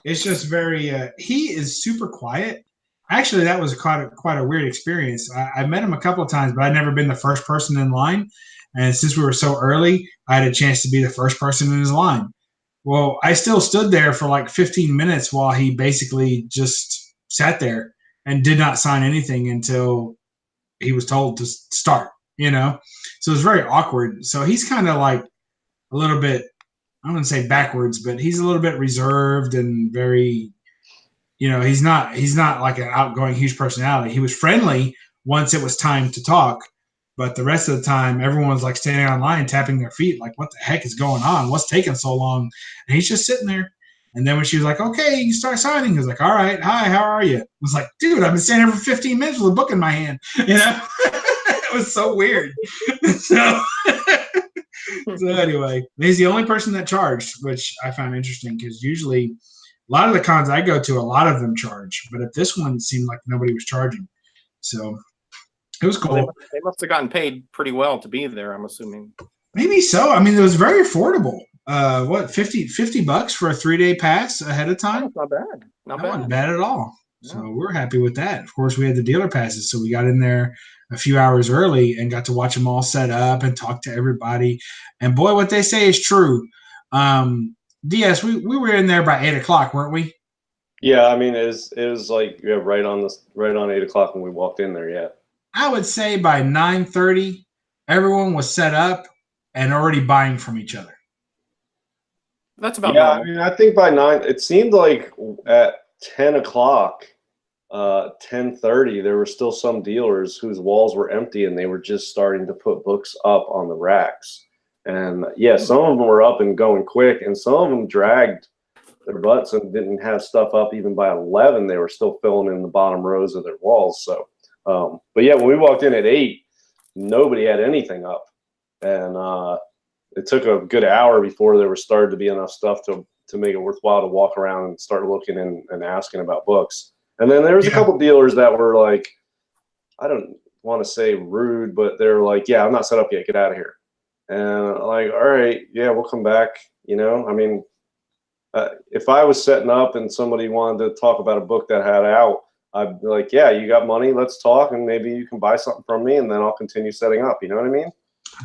[SPEAKER 1] It's just very. He is super quiet. Actually, that was quite a weird experience. I met him a couple of times, but I'd never been the first person in line. And since we were so early, I had a chance to be the first person in his line. Well, I still stood there for like 15 minutes while he basically just sat there and did not sign anything until he was told to start, you know? So it was very awkward. So he's kind of like a little bit, I wouldn't say backwards, but he's a little bit reserved and very, you know, he's not like an outgoing, huge personality. He was friendly once it was time to talk, but the rest of the time, everyone's like standing online, tapping their feet, like, what the heck is going on? What's taking so long? And he's just sitting there. And then when she was like, okay, you start signing, he was like, all right, hi, how are you? I was like, dude, I've been standing here for 15 minutes with a book in my hand. You know, it was so weird. So anyway, he's the only person that charged, which I found interesting because usually a lot of the cons I go to, a lot of them charge. But at this one, it seemed like nobody was charging. So it was cool.
[SPEAKER 2] Well, they must have gotten paid pretty well to be there, I'm assuming.
[SPEAKER 1] Maybe so. I mean, it was very affordable. What, $50 for a 3-day pass ahead of time?
[SPEAKER 2] That's not bad. Not
[SPEAKER 1] That
[SPEAKER 2] bad.
[SPEAKER 1] wasn't bad at all.
[SPEAKER 2] Yeah.
[SPEAKER 1] So we're happy with that. Of course, we had the dealer passes, so we got in there a few hours early and got to watch them all set up and talk to everybody. And boy, what they say is true. DS, we were in there by 8 o'clock, weren't we?
[SPEAKER 3] Yeah, I mean, it was like right on 8 o'clock when we walked in there. Yeah,
[SPEAKER 1] I would say by 9:30, everyone was set up and already buying from each other.
[SPEAKER 2] That's about
[SPEAKER 3] yeah.
[SPEAKER 2] normal.
[SPEAKER 3] I mean, I think by 9, it seemed like at 10 o'clock, 10:30, there were still some dealers whose walls were empty and they were just starting to put books up on the racks. And yeah, some of them were up and going quick, and some of them dragged their butts and didn't have stuff up even by 11. They were still filling in the bottom rows of their walls. So, but yeah, when we walked in at 8, nobody had anything up, and it took a good hour before there was started to be enough stuff to make it worthwhile to walk around and start looking and asking about books. And then there was a couple dealers that were like, I don't want to say rude, but they're like, yeah, I'm not set up yet. Get out of here. And like, all right, yeah, we'll come back. You know, I mean, if I was setting up and somebody wanted to talk about a book that had out, I'd be like, yeah, you got money, let's talk, and maybe you can buy something from me, and then I'll continue setting up. You know what I mean?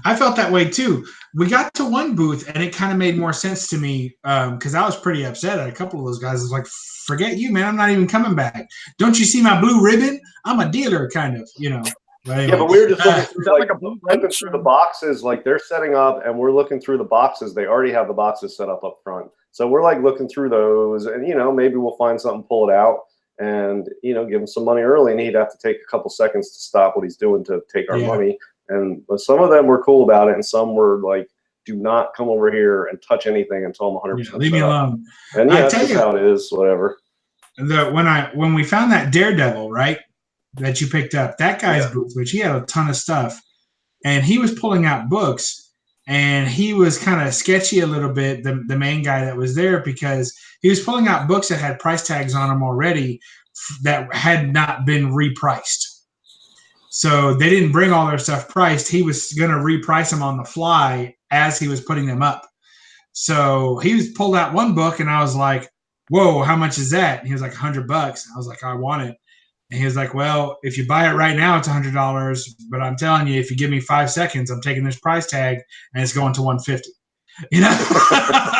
[SPEAKER 1] I felt that way too. We got to one booth and it kind of made more sense to me because I was pretty upset at a couple of those guys. I was like, forget you, man. I'm not even coming back. Don't you see my blue ribbon? I'm a dealer, kind of, you know. But anyway.
[SPEAKER 3] Yeah, but we were just looking through, looking through the boxes. Like, they're setting up and we're looking through the boxes. They already have the boxes set up front. So we're like looking through those, and, you know, maybe we'll find something, pull it out, and, you know, give him some money early, and he'd have to take a couple seconds to stop what he's doing to take our money. And but some of them were cool about it, and some were like, do not come over here and touch anything until I'm 100%.
[SPEAKER 1] Leave me alone.
[SPEAKER 3] And yeah, that's just how it is, whatever.
[SPEAKER 1] When we found that Daredevil, right, that you picked up, that guy's booth, which he had a ton of stuff, and he was pulling out books, and he was kind of sketchy a little bit, the main guy that was there, because he was pulling out books that had price tags on them already that had not been repriced. So they didn't bring all their stuff priced. He was going to reprice them on the fly as he was putting them up. So he was pulled out one book, and I was like, whoa, how much is that? And he was like, $100. I was like, I want it. And he was like, well, if you buy it right now, it's $100. But I'm telling you, if you give me 5 seconds, I'm taking this price tag and it's going to $150. You know?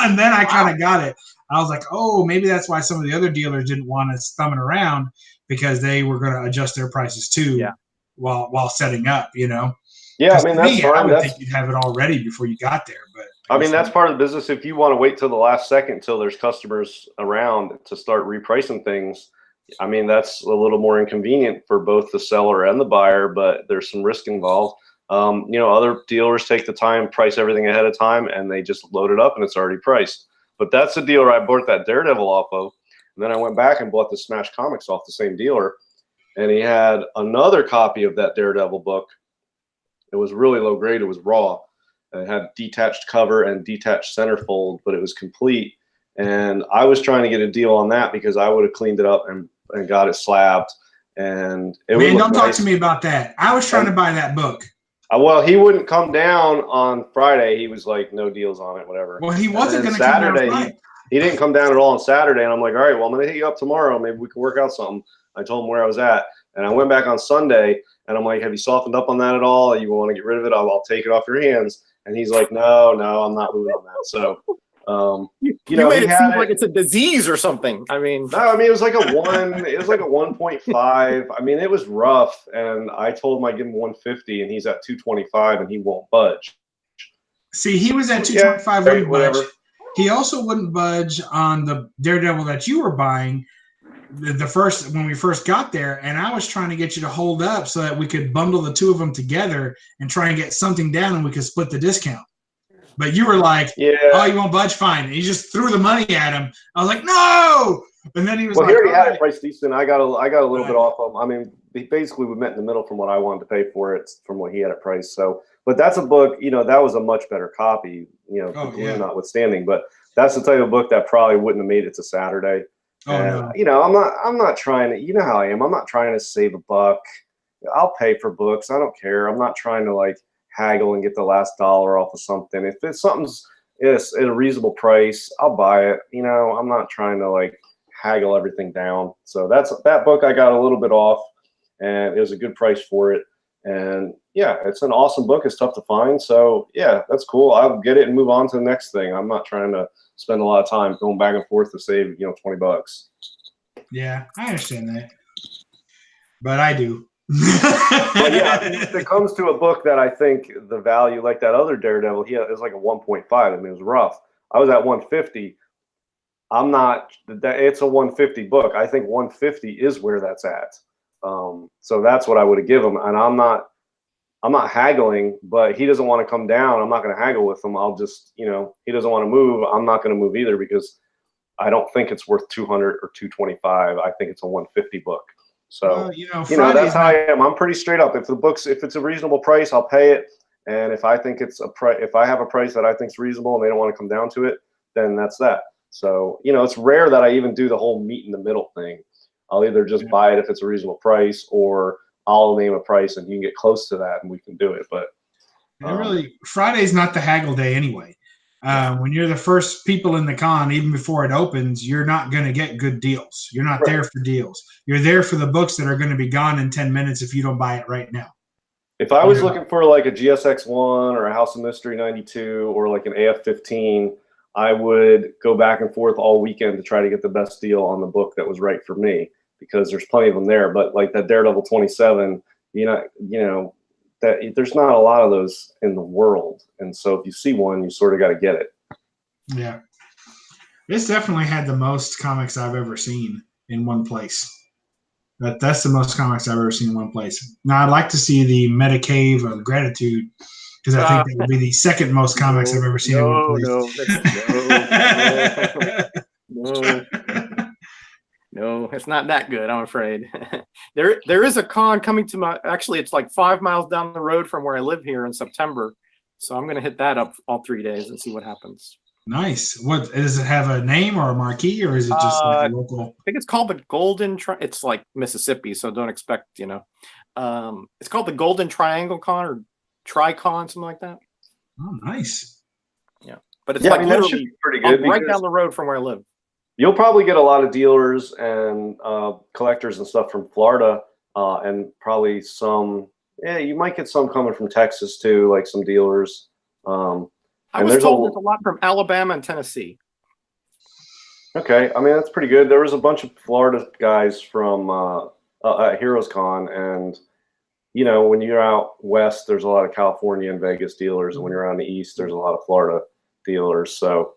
[SPEAKER 1] And then I kind of got it. I was like, oh, maybe that's why some of the other dealers didn't want us thumbing around, because they were going to adjust their prices too. Yeah. While setting up, you know.
[SPEAKER 3] Yeah, I mean, that's fine.
[SPEAKER 1] I would think you'd have it all ready before you got there, but
[SPEAKER 3] I mean, that's part of the business. If you want to wait till the last second till there's customers around to start repricing things, I mean, that's a little more inconvenient for both the seller and the buyer, but there's some risk involved. You know, other dealers take the time, price everything ahead of time, and they just load it up and it's already priced. But that's the dealer I bought that Daredevil off of. And then I went back and bought the Smash Comics off the same dealer. And he had another copy of that Daredevil book. It was really low grade. It was raw. It had detached cover and detached centerfold, but it was complete. And I was trying to get a deal on that because I would have cleaned it up and got it slabbed. And it
[SPEAKER 1] man, don't talk to me about that. I was trying to buy that book.
[SPEAKER 3] Well, he wouldn't come down on Friday. He was like, no deals on it, whatever.
[SPEAKER 1] Well, he wasn't going to come down Friday.
[SPEAKER 3] He didn't come down at all on Saturday. And I'm like, all right, well, I'm going to hit you up tomorrow. Maybe we can work out something. I told him where I was at. And I went back on Sunday, and I'm like, have you softened up on that at all? You want to get rid of it? I'll take it off your hands. And he's like, no, I'm not moving on that. So
[SPEAKER 2] You
[SPEAKER 3] know,
[SPEAKER 2] made it seem like it's a disease or something. I mean,
[SPEAKER 3] no, I mean, it was like a 1.5. I mean, it was rough. And I told him I'd give him 150 and he's at 225 and he won't budge.
[SPEAKER 1] See, he was at 225, wouldn't budge. He also wouldn't budge on the Daredevil that you were buying when we first got there, and I was trying to get you to hold up so that we could bundle the two of them together and try and get something down and we could split the discount. But you were like, oh, you won't budge? Fine. And he just threw the money at him. I was like, no! And then he was like,
[SPEAKER 3] he already had it priced decent. I got a little bit off of him. I mean, basically we met in the middle from what I wanted to pay for it from what he had it priced. So, but that's a book, you know, that was a much better copy, you know, notwithstanding. But that's the type of book that probably wouldn't have made it to Saturday. No. You know, I'm not trying to, you know how I am. I'm not trying to save a buck. I'll pay for books. I don't care. I'm not trying to like haggle and get the last dollar off of something. If it's something's at a reasonable price, I'll buy it. You know, I'm not trying to like haggle everything down. So that book I got a little bit off, and it was a good price for it. And yeah, it's an awesome book. It's tough to find. So yeah, that's cool. I'll get it and move on to the next thing. I'm not trying to spend a lot of time going back and forth to save, you know, $20.
[SPEAKER 1] Yeah, I understand that. But I do.
[SPEAKER 3] But yeah, if it comes to a book that I think the value, like that other Daredevil, it was like a 1.5. I mean, it was rough. I was at 150. It's a 150 book. I think 150 is where that's at. So that's what I would have given him. And I'm not haggling, but he doesn't want to come down. I'm not going to haggle with him. I'll just, you know, he doesn't want to move. I'm not going to move either because I don't think it's worth 200 or 225. I think it's a 150 book. So, you know, that's how I am. I'm pretty straight up. If it's a reasonable price, I'll pay it. And if I think if I have a price that I think is reasonable and they don't want to come down to it, then that's that. So, you know, it's rare that I even do the whole meet in the middle thing. I'll either just buy it if it's a reasonable price, or I'll name a price and you can get close to that and we can do it. But
[SPEAKER 1] Friday's not the haggle day anyway. When you're the first people in the con, even before it opens, you're not going to get good deals. You're not there for deals. You're there for the books that are going to be gone in 10 minutes if you don't buy it right now.
[SPEAKER 3] If I was looking for like a GSX-1 or a House of Mystery 92 or like an AF-15, I would go back and forth all weekend to try to get the best deal on the book that was right for me, because there's plenty of them there. But like that Daredevil 27, you know, that there's not a lot of those in the world. And so if you see one, you sort of got to get it.
[SPEAKER 1] Yeah. This definitely had the most comics I've ever seen in one place. That's the most comics I've ever seen in one place. Now, I'd like to see the Meta Cave of Gratitude, because I think that would be the second most comics I've ever seen in one place.
[SPEAKER 2] No, it's not that good, I'm afraid. There is a con coming to actually, it's like 5 miles down the road from where I live here in September. So I'm going to hit that up all 3 days and see what happens.
[SPEAKER 1] Nice. What does it have, a name or a marquee, or is it just like a local?
[SPEAKER 2] I think it's called the Golden it's like Mississippi, so don't expect, you know. It's called the Golden Triangle Con or Tricon, something like that.
[SPEAKER 1] Oh, nice.
[SPEAKER 2] Yeah. But it's like literally
[SPEAKER 3] pretty good
[SPEAKER 2] right down the road from where I live.
[SPEAKER 3] You'll probably get a lot of dealers and collectors and stuff from Florida, and probably some. Yeah, you might get some coming from Texas too, like some dealers.
[SPEAKER 2] I was told there's a lot from Alabama and Tennessee.
[SPEAKER 3] Okay, I mean that's pretty good. There was a bunch of Florida guys from Heroes Con, and you know, when you're out west, there's a lot of California and Vegas dealers, and when you're on the east, there's a lot of Florida dealers. So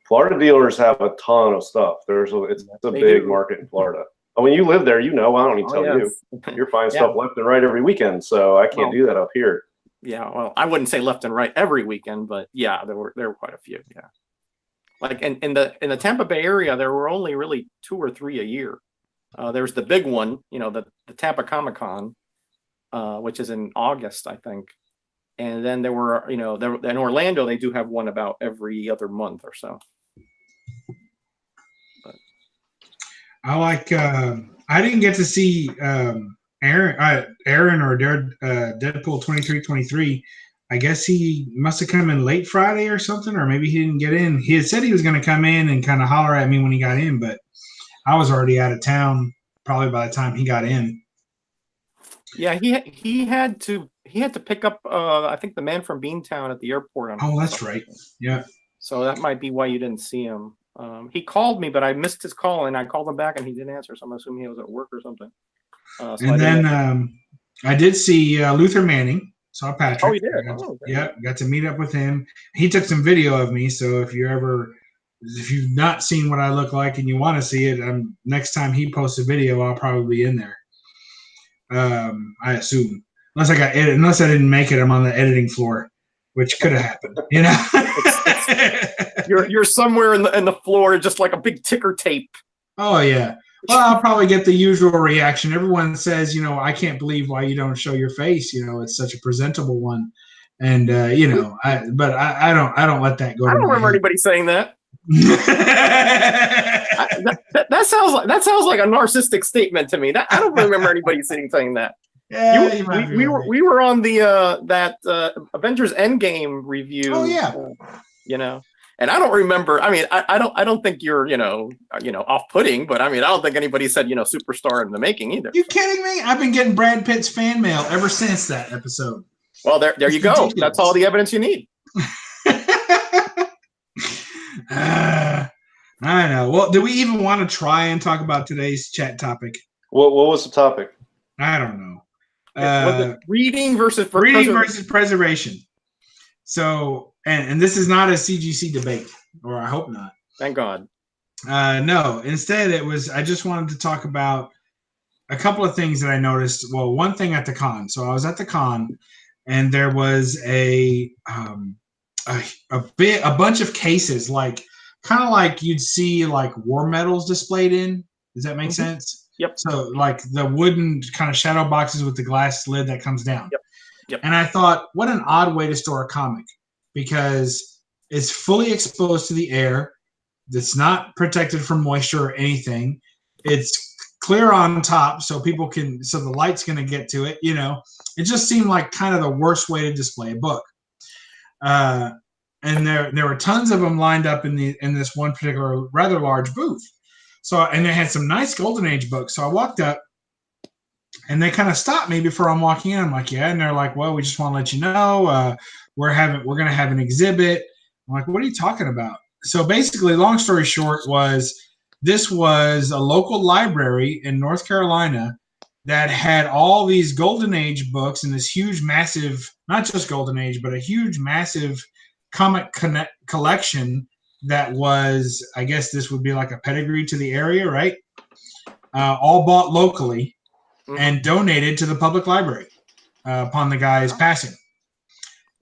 [SPEAKER 3] Florida dealers have a ton of stuff. It's a big market in Florida. I mean, you live there, you know. I don't need to tell you. You're finding stuff left and right every weekend, so I can't do that up here.
[SPEAKER 2] Yeah, well, I wouldn't say left and right every weekend, but yeah, there were quite a few. Yeah, like in the Tampa Bay area, there were only really 2 or 3 a year. There's the big one, you know, the Tampa Comic Con, which is in August, I think. And then there were, you know, in Orlando, they do have one about every other month or so. But
[SPEAKER 1] I like, I didn't get to see Aaron or Deadpool 2323. I guess he must have come in late Friday or something, or maybe he didn't get in. He had said he was going to come in and kind of holler at me when he got in, but I was already out of town probably by the time he got in.
[SPEAKER 2] Yeah, he had to pick up I think the Man from Beantown at the airport.
[SPEAKER 1] Oh, that's right. Yeah.
[SPEAKER 2] So that might be why you didn't see him. He called me, but I missed his call, and I called him back, and he didn't answer. So I'm assuming he was at work or something.
[SPEAKER 1] And then I did see Luther Manning. Saw Patrick.
[SPEAKER 2] Oh, you did?
[SPEAKER 1] Got to meet up with him. He took some video of me. So if you've not seen what I look like and you want to see it, next time he posts a video, I'll probably be in there. I assume, unless I didn't make it, I'm on the editing floor, which could have happened. You know,
[SPEAKER 2] you're somewhere in the floor, just like a big ticker tape.
[SPEAKER 1] Oh yeah. Well, I'll probably get the usual reaction. Everyone says, I can't believe why you don't show your face. It's such a presentable one, and I don't let that go.
[SPEAKER 2] I don't remember anybody saying that. That sounds like a narcissistic statement to me. I don't remember anybody saying that.
[SPEAKER 1] Yeah,
[SPEAKER 2] we were on the that Avengers Endgame review.
[SPEAKER 1] Oh yeah.
[SPEAKER 2] And I don't remember. I mean, I don't think you're off-putting, but I mean, I don't think anybody said superstar in the making either.
[SPEAKER 1] You kidding me? I've been getting Brad Pitt's fan mail ever since that episode.
[SPEAKER 2] Well, there you go. Ridiculous. That's all the evidence you need.
[SPEAKER 1] I know. Well, do we even want to try and talk about today's chat topic?
[SPEAKER 3] What was the topic?
[SPEAKER 1] I don't know.
[SPEAKER 2] Was it reading versus
[SPEAKER 1] preservation. So, and this is not a CGC debate, or I hope not.
[SPEAKER 2] Thank God.
[SPEAKER 1] No, instead I just wanted to talk about a couple of things that I noticed. Well, one thing at the con. So I was at the con, and there was a bunch of cases, kind of like you'd see like war medals displayed in. Does that make sense?
[SPEAKER 2] Yep.
[SPEAKER 1] So like the wooden kind of shadow boxes with the glass lid that comes down.
[SPEAKER 2] Yep.
[SPEAKER 1] And I thought, what an odd way to store a comic, because it's fully exposed to the air. It's not protected from moisture or anything. It's clear on top, so the light's going to get to it. It just seemed like kind of the worst way to display a book. And there were tons of them lined up in this one particular rather large booth. So, and they had some nice Golden Age books. So I walked up, and they kind of stopped me before I'm walking in. I'm like, yeah. And they're like, well, we just want to let you know we're going to have an exhibit. I'm like, what are you talking about? So basically, long story short, this was a local library in North Carolina that had all these Golden Age books and this huge, massive, not just Golden Age, but a huge, massive comic collection that was, I guess this would be like a pedigree to the area, right? All bought locally and donated to the public library upon the guy's passing.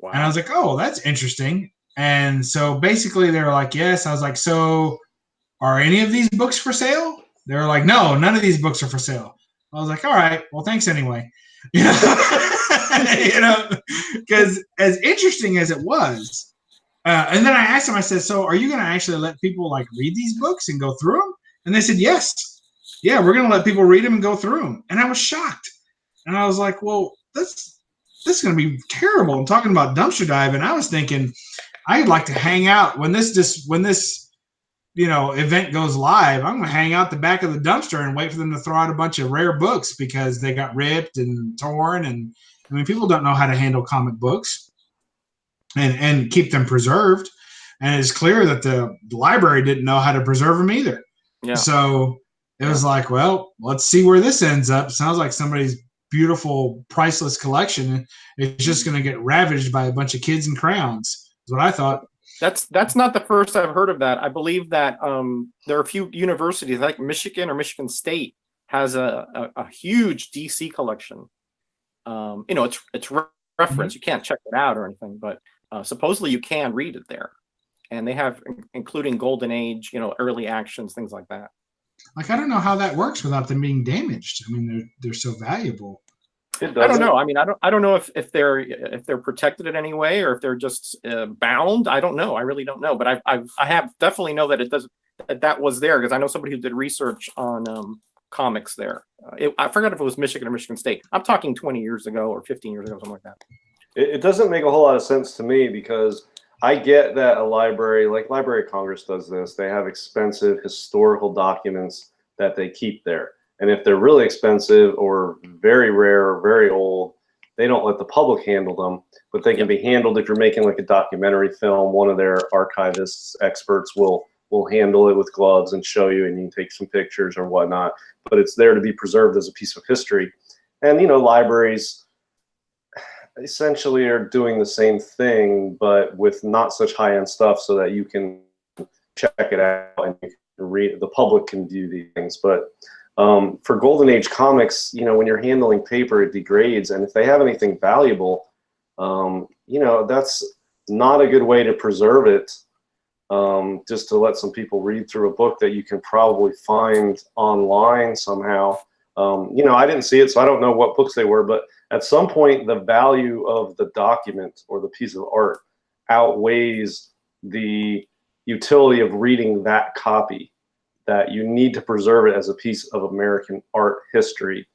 [SPEAKER 1] Wow. And I was like, oh, that's interesting. And so basically they were like, yes. I was like, so are any of these books for sale? They were like, no, none of these books are for sale. I was like, all right, well, thanks anyway. Because as interesting as it was, and then I asked them, I said, so are you going to actually let people like read these books and go through them? And they said, yes. Yeah, we're going to let people read them and go through them. And I was shocked. And I was like, well, this is going to be terrible. I'm talking about dumpster dive. And I was thinking, I'd like to hang out when this event goes live. I'm going to hang out the back of the dumpster and wait for them to throw out a bunch of rare books because they got ripped and torn. And I mean, people don't know how to handle comic books and keep them preserved. And it's clear that the library didn't know how to preserve them either. Yeah. So it was like, well, let's see where this ends up. Sounds like somebody's beautiful, priceless collection is just going to get ravaged by a bunch of kids and crayons. Is what I thought.
[SPEAKER 2] That's not the first I've heard of that. I believe that there are a few universities, like Michigan or Michigan State, has a huge DC collection. It's reference. You can't check it out or anything, but supposedly you can read it there, and they have including Golden Age, early actions, things like that.
[SPEAKER 1] Like, I don't know how that works without them being damaged. I mean, they're so valuable.
[SPEAKER 2] I don't know. I mean, I don't know if they're protected in any way or if they're just bound. I don't know. I really don't know. But I have definitely know that it does that was there because I know somebody who did research on comics there. I forgot if it was Michigan or Michigan State. I'm talking 20 years ago or 15 years ago, something like that.
[SPEAKER 3] It doesn't make a whole lot of sense to me because I get that a library, like Library of Congress does this, they have expensive historical documents that they keep there. And if they're really expensive or very rare or very old, they don't let the public handle them, but they can be handled if you're making like a documentary film. One of their archivists, experts will handle it with gloves and show you, and you can take some pictures or whatnot. But it's there to be preserved as a piece of history. And libraries essentially are doing the same thing, but with not such high-end stuff, so that you can check it out and you can read. The public can view these things, but for Golden Age comics, when you're handling paper, it degrades, and if they have anything valuable, that's not a good way to preserve it. Just to let some people read through a book that you can probably find online somehow. I didn't see it, so I don't know what books they were, but at some point, the value of the document or the piece of art outweighs the utility of reading that copy, that you need to preserve it as a piece of American art history.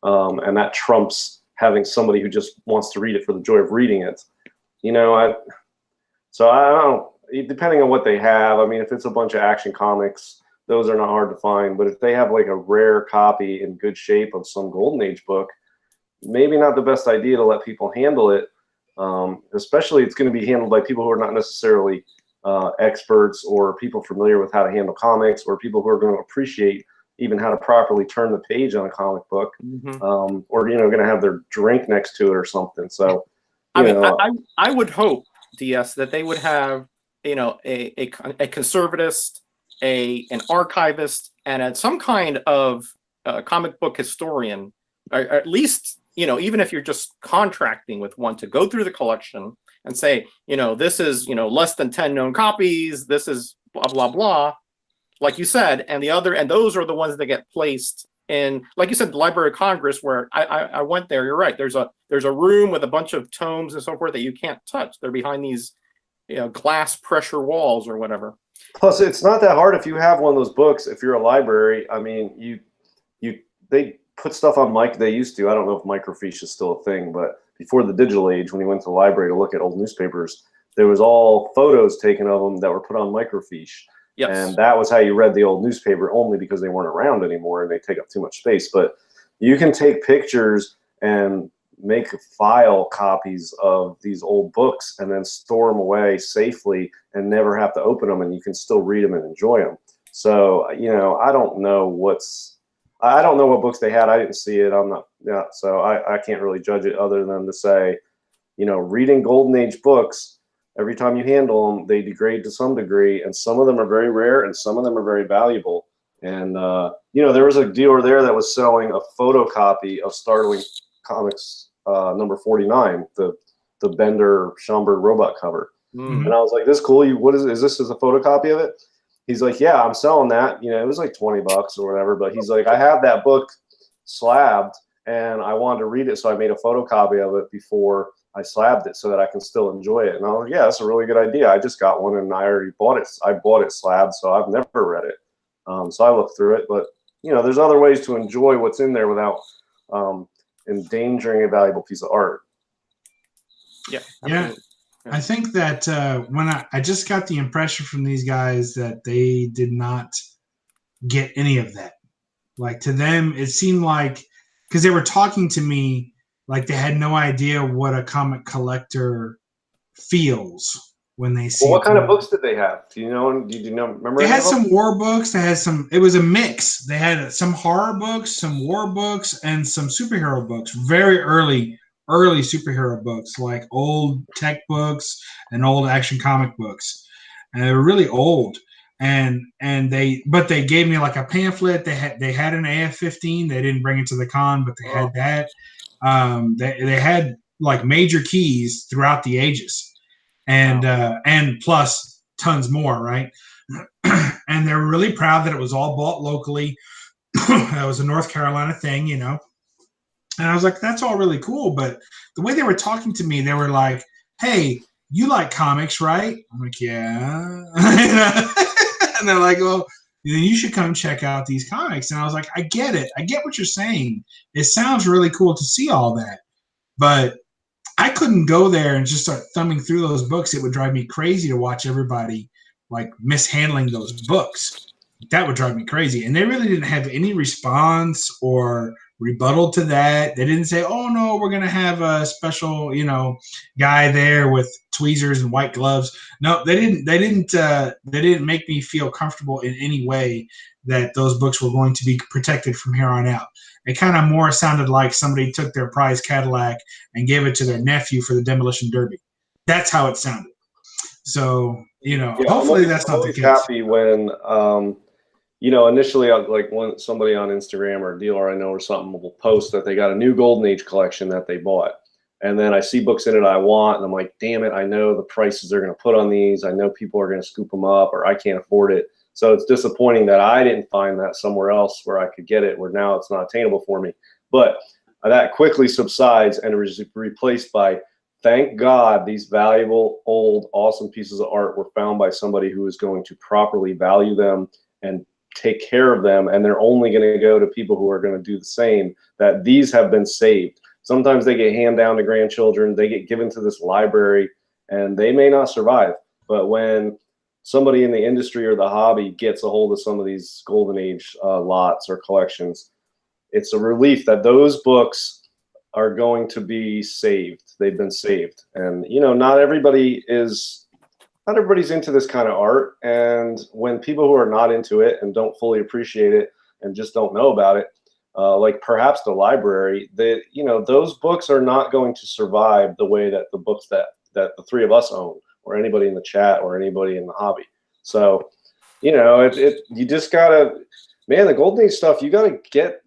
[SPEAKER 3] And that trumps having somebody who just wants to read it for the joy of reading it. So I don't, depending on what they have. I mean, if it's a bunch of Action Comics, those are not hard to find. But if they have like a rare copy in good shape of some Golden Age book, maybe not the best idea to let people handle it. Especially it's going to be handled by people who are not necessarily experts, or people familiar with how to handle comics, or people who are going to appreciate even how to properly turn the page on a comic book, or going to have their drink next to it or something. So,
[SPEAKER 2] I would hope, DS, that they would have a conservatist, an archivist, and some kind of comic book historian, or at least even if you're just contracting with one to go through the collection and say, this is less than 10 known copies, this is blah blah blah, like you said, and those are the ones that get placed in, like you said, the Library of Congress, where I went there. You're right. There's a room with a bunch of tomes and so forth that you can't touch. They're behind these glass pressure walls or whatever.
[SPEAKER 3] Plus, it's not that hard if you have one of those books. If you're a library, I mean, they put stuff on they used to. I don't know if microfiche is still a thing, but before the digital age, when you went to the library to look at old newspapers, there was all photos taken of them that were put on microfiche.
[SPEAKER 2] Yes.
[SPEAKER 3] And that was how you read the old newspaper, only because they weren't around anymore and they take up too much space. But you can take pictures and make file copies of these old books and then store them away safely and never have to open them, and you can still read them and enjoy them. So, I don't know what books they had. I didn't see it. So I can't really judge it other than to say, reading Golden Age books, every time you handle them, they degrade to some degree, and some of them are very rare and some of them are very valuable. And, there was a dealer there that was selling a photocopy of Startling Comics number 49, the Bender Schomburg robot cover. And I was like, this is cool. Is this a photocopy of it? He's like, yeah, I'm selling that. It was like $20 or whatever, but he's like, I have that book slabbed and I wanted to read it, so I made a photocopy of it before I slabbed it so that I can still enjoy it. And I was like, yeah, that's a really good idea. I just got one and I already bought it. I bought it slabbed, so I've never read it. So I looked through it, but there's other ways to enjoy what's in there without endangering a valuable piece of art.
[SPEAKER 2] Yeah.
[SPEAKER 1] Yeah. I think that when I just got the impression from these guys that they did not get any of that. Like, to them, it seemed like, because they were talking to me like they had no idea what a comic collector feels when they see.
[SPEAKER 3] Well, what kind of books did they have? Do you know? Remember?
[SPEAKER 1] They had some war books. They had some. It was a mix. They had some horror books, some war books, and some superhero books. Very early superhero books, like old tech books and old Action comic books. And they were really old. And they gave me like a pamphlet. They had an AF-15. They didn't bring it to the con, but they had that. They had like major keys throughout the ages, and plus tons more, right? And they were really proud that it was all bought locally. That was a North Carolina thing, And I was like, that's all really cool. But the way they were talking to me, they were like, hey, you like comics, right? I'm like, yeah. And they're like, well, then you should come check out these comics. And I was like, I get it. I get what you're saying. It sounds really cool to see all that. But I couldn't go there and just start thumbing through those books. It would drive me crazy to watch everybody like mishandling those books. That would drive me crazy. And they really didn't have any response or rebuttal to that. They didn't say, "Oh no, we're gonna have a special, guy there with tweezers and white gloves." No, they didn't. They didn't make me feel comfortable in any way that those books were going to be protected from here on out. It kind of more sounded like somebody took their prize Cadillac and gave it to their nephew for the demolition derby. That's how it sounded. So, hopefully that's not the case.
[SPEAKER 3] I'm always happy when, initially, like when somebody on Instagram or a dealer I know or something will post that they got a new Golden Age collection that they bought. And then I see books in it I want, and I'm like, damn it, I know the prices they're going to put on these. I know people are going to scoop them up, or I can't afford it. So it's disappointing that I didn't find that somewhere else where I could get it, where now it's not attainable for me. But that quickly subsides and is replaced by, thank God these valuable, old, awesome pieces of art were found by somebody who is going to properly value them and take care of them. And they're only going to go to people who are going to do the same, that these have been saved. Sometimes they get handed down to grandchildren, they get given to this library, and they may not survive. But when somebody in the industry or the hobby gets a hold of some of these Golden Age lots or collections, it's a relief that those books are going to be saved. They've been saved. And, not everybody's into this kind of art. And when people who are not into it and don't fully appreciate it and just don't know about it, like perhaps the library, those books are not going to survive the way that the books that the three of us own, or anybody in the chat, or anybody in the hobby. So, you just gotta, man, the Golden Age stuff, we gotta get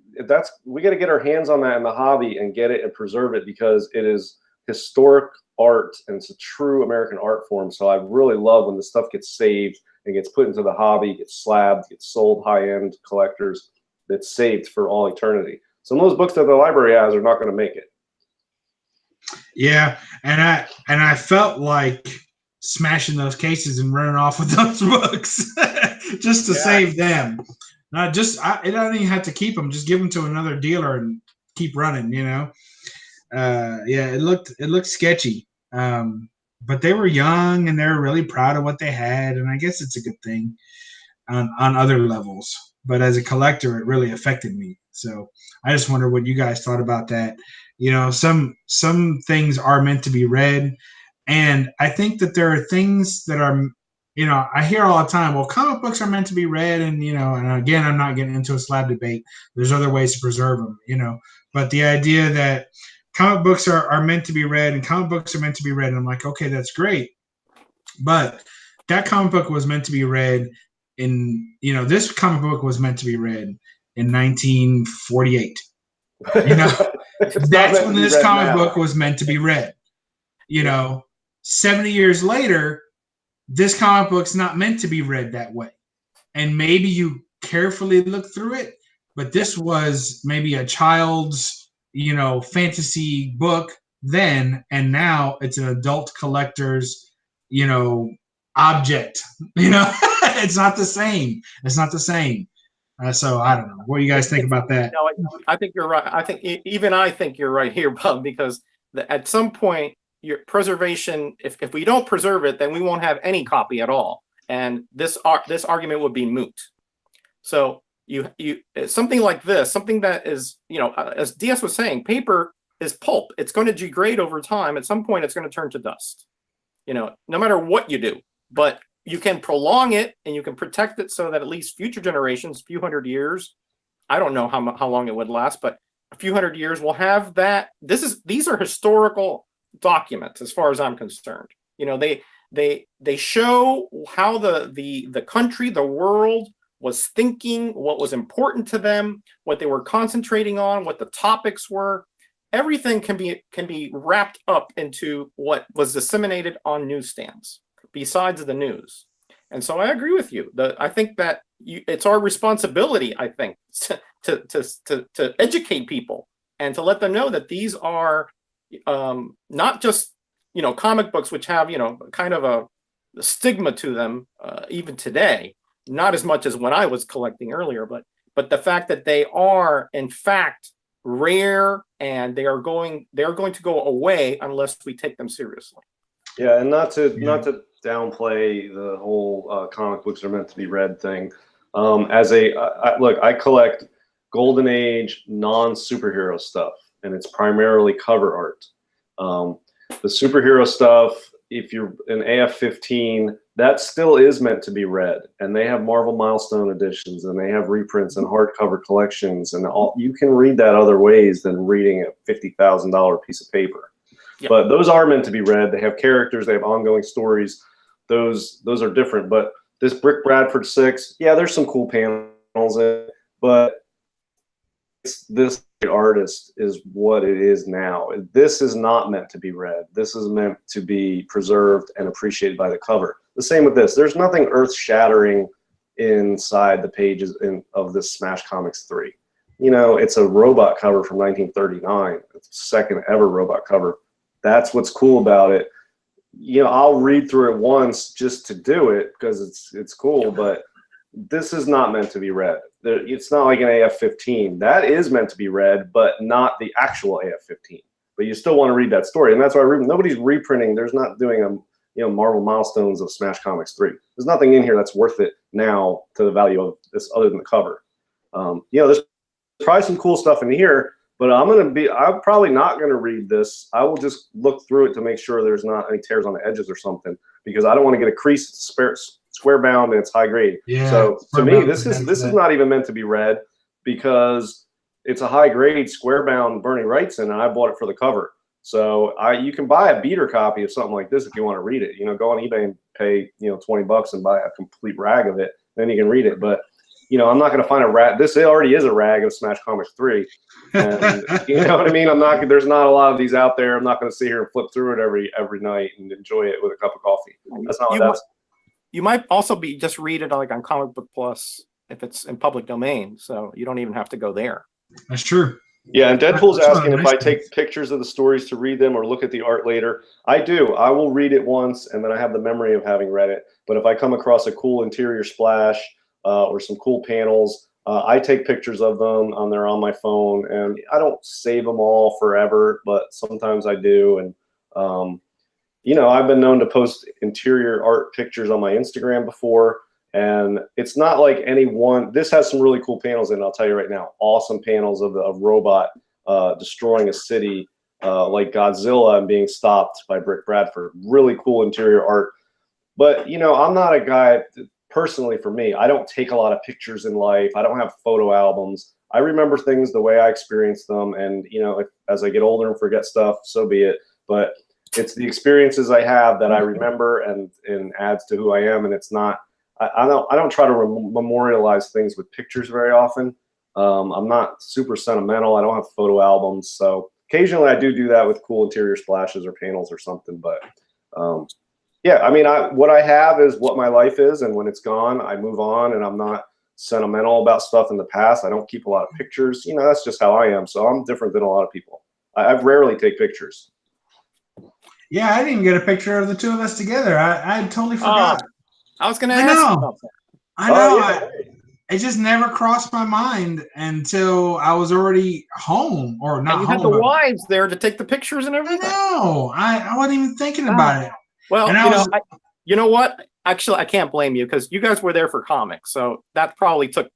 [SPEAKER 3] our hands on that in the hobby and get it and preserve it, because it is historic art and it's a true American art form. So I really love when the stuff gets saved and gets put into the hobby, gets slabbed, gets sold high-end collectors, that's saved for all eternity. Some of those books that the library has are not going to make it.
[SPEAKER 1] Yeah, and I felt like smashing those cases and running off with those books just to save them. Not just I don't even have to keep them; just give them to another dealer and keep running. It looked sketchy, but they were young and they were really proud of what they had, and I guess it's a good thing on other levels. But as a collector, it really affected me. So I just wonder what you guys thought about that. Some things are meant to be read, and I think that there are things that are, I hear all the time, well, comic books are meant to be read, and and again, I'm not getting into a slab debate. There's other ways to preserve them, but the idea that comic books are meant to be read and comic books are meant to be read, and I'm like, okay, that's great, but that comic book was meant to be read this comic book was meant to be read in 1948. That's when this comic book was meant to be read. 70 years later, this comic book's not meant to be read that way. And maybe you carefully look through it, but this was maybe a child's, fantasy book then, and now it's an adult collector's, object. It's not the same. It's not the same. So I don't know. What do you guys think about that?
[SPEAKER 2] No, I think you're right. I think you're right here, Bub, because at some point, your preservation, if we don't preserve it, then we won't have any copy at all, and this argument would be moot. So you something like this, something that is, as DS was saying, paper is pulp. It's going to degrade over time. At some point, it's going to turn to dust. No matter what you do, but you can prolong it and you can protect it so that at least future generations, a few hundred years, I don't know how long it would last, but a few hundred years will have that. These are historical documents as far as I'm concerned. They show how the country, the world was thinking, what was important to them, what they were concentrating on, what the topics were. Everything can be wrapped up into what was disseminated on newsstands besides the news. And so I agree with you. I think that it's our responsibility, I think, to educate people and to let them know that these are not just, comic books, which have, kind of a stigma to them even today, not as much as when I was collecting earlier, but the fact that they are, in fact, rare, and they are going to go away unless we take them seriously.
[SPEAKER 3] Yeah, and not to downplay the whole comic books are meant to be read thing. Look, I collect golden age non-superhero stuff, and it's primarily cover art. The superhero stuff, if you're an AF-15, that still is meant to be read, and they have Marvel Milestone editions, and they have reprints and hardcover collections, and all. You can read that other ways than reading a $50,000 piece of paper. Yep. But those are meant to be read. They have characters, they have ongoing stories. Those are different. But this Brick Bradford 6, yeah, there's some cool panels in it, but this artist is what it is now. This is not meant to be read. This is meant to be preserved and appreciated by the cover. The same with this. There's nothing earth-shattering inside the pages of this Smash Comics 3. You know, it's a robot cover from 1939. It's the second ever robot cover. That's what's cool about it. You know, I'll read through it once just to do it because it's cool, but this is not meant to be read. It's not like an AF-15. That is meant to be read, but not the actual AF-15. But you still want to read that story, and that's why nobody's reprinting. There's not doing Marvel Milestones of Smash Comics 3. There's nothing in here that's worth it now to the value of this other than the cover. There's probably some cool stuff in here, but I'm probably not gonna read this. I will just look through it to make sure there's not any tears on the edges or something, because I don't want to get a crease. It's square bound and it's high grade. Yeah, so to me, this is not even meant to be read because it's a high grade square bound Bernie Wrightson, and I bought it for the cover. So you can buy a beater copy of something like this if you want to read it. Go on eBay and pay $20 and buy a complete rag of it. Then you can read it. But I'm not going to find a rag. This already is a rag of Smash Comics 3. And you know what I mean? There's not a lot of these out there. I'm not going to sit here and flip through it every night and enjoy it with a cup of coffee. That's not what that's.
[SPEAKER 2] You might also just read it on Comic Book Plus if it's in public domain, so you don't even have to go there.
[SPEAKER 1] That's true.
[SPEAKER 3] Yeah, and Deadpool's asking if I take pictures of the stories to read them or look at the art later. I do. I will read it once, and then I have the memory of having read it. But if I come across a cool interior splash or some cool panels, I take pictures of them. They're on my phone, and I don't save them all forever, but sometimes I do. And I've been known to post interior art pictures on my Instagram before, and it's not like any one. This has some really cool panels in it, I'll tell you right now. Awesome panels of robot destroying a city like Godzilla and being stopped by Brick Bradford. Really cool interior art. But, I'm not a guy, personally for me, I don't take a lot of pictures in life. I don't have photo albums. I remember things the way I experienced them, and, as I get older and forget stuff, so be it. But it's the experiences I have that I remember and adds to who I am. And it's not, I don't try to memorialize things with pictures very often. I'm not super sentimental. I don't have photo albums. So occasionally I do that with cool interior splashes or panels or something. But what I have is what my life is. And when it's gone, I move on, and I'm not sentimental about stuff in the past. I don't keep a lot of pictures. That's just how I am. So I'm different than a lot of people. I rarely take pictures.
[SPEAKER 1] Yeah, I didn't get a picture of the two of us together. I totally forgot.
[SPEAKER 2] I was going to ask you about that.
[SPEAKER 1] I know. Yeah. It just never crossed my mind until I was already home, or not. And
[SPEAKER 2] you
[SPEAKER 1] home,
[SPEAKER 2] had the wives there to take the pictures and everything.
[SPEAKER 1] No, I wasn't even thinking about it.
[SPEAKER 2] Well, you know what? Actually, I can't blame you, because you guys were there for comics, so that probably took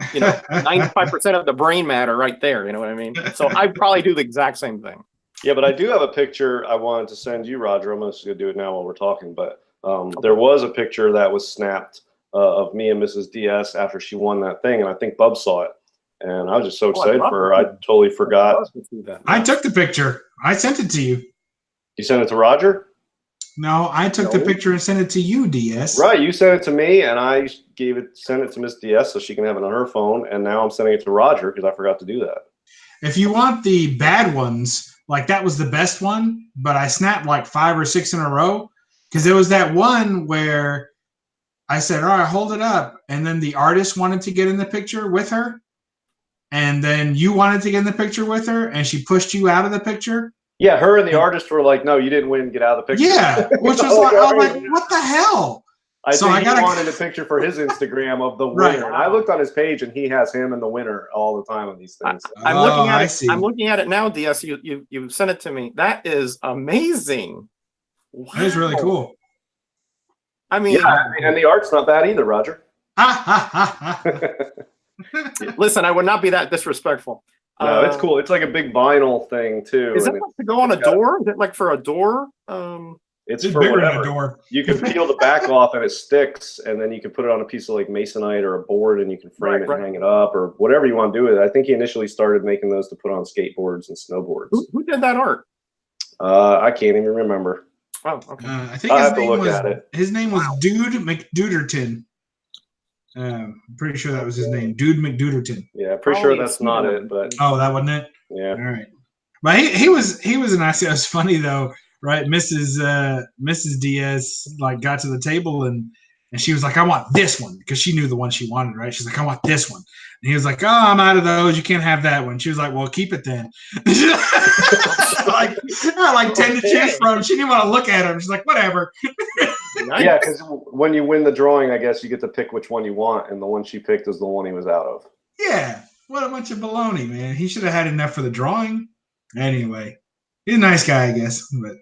[SPEAKER 2] 95% of the brain matter right there. You know what I mean? So I probably do the exact same thing.
[SPEAKER 3] Yeah, but I do have a picture I wanted to send you, Roger. I'm just going to do it now while we're talking. But there was a picture that was snapped of me and Mrs. DS after she won that thing, and I think Bub saw it. And I was just so excited for her. I totally forgot.
[SPEAKER 1] I took the picture. I sent it to you.
[SPEAKER 3] You sent it to Roger?
[SPEAKER 1] No, I took the picture and sent it to you, DS.
[SPEAKER 3] Right, you sent it to me, and I sent it to Miss DS so she can have it on her phone, and now I'm sending it to Roger because I forgot to do that.
[SPEAKER 1] If you want the bad ones, like that was the best one, but I snapped like 5 or 6 in a row, because there was that one where I said, all right, hold it up. And then the artist wanted to get in the picture with her. And then you wanted to get in the picture with her, and she pushed you out of the picture.
[SPEAKER 3] Yeah, her and the artist were like, no, you didn't win, get out of the picture.
[SPEAKER 1] Yeah, which was like, I was like, what the hell?
[SPEAKER 3] I think he wanted a picture for his Instagram of the winner. Right. And I looked on his page, and he has him and the winner all the time on these things.
[SPEAKER 2] I'm looking at it now, DS. You sent it to me. That is amazing.
[SPEAKER 1] Wow. That is really cool.
[SPEAKER 2] I mean,
[SPEAKER 3] and the art's not bad either, Roger.
[SPEAKER 2] Listen, I would not be that disrespectful.
[SPEAKER 3] No, it's cool. It's like a big vinyl thing too.
[SPEAKER 2] Is it like to go on a door? Is it like for a door?
[SPEAKER 3] It's
[SPEAKER 1] It's
[SPEAKER 3] for
[SPEAKER 1] bigger
[SPEAKER 3] whatever.
[SPEAKER 1] than a door.
[SPEAKER 3] You can peel the back off and it sticks, and then you can put it on a piece of like masonite or a board, and you can frame it and hang it up or whatever you want to do with it. I think he initially started making those to put on skateboards and snowboards.
[SPEAKER 2] Who did that art?
[SPEAKER 3] I can't even remember.
[SPEAKER 2] Oh, okay.
[SPEAKER 1] I think
[SPEAKER 3] I'll have to look at it.
[SPEAKER 1] His name was Dude McDuderton. I'm pretty sure that was his name, Dude McDuderton.
[SPEAKER 3] Yeah, pretty sure that's not it, but
[SPEAKER 1] Oh, that wasn't it.
[SPEAKER 3] yeah.
[SPEAKER 1] All right, but he was a nice guy. It was funny though, right? Mrs. Diaz like got to the table and she was like, I want this one, because she knew the one she wanted, right? She's like, I want this one. And he was like, oh, I'm out of those. You can't have that one. She was like, well, keep it then. like 10 to choose from. She didn't want to look at him. She's like, whatever.
[SPEAKER 2] Nice.
[SPEAKER 3] Yeah, because when you win the drawing, I guess you get to pick which one you want, and the one she picked is the one he was out of.
[SPEAKER 1] Yeah, what a bunch of baloney, man. He should have had enough for the drawing. Anyway, he's a nice guy, I guess. But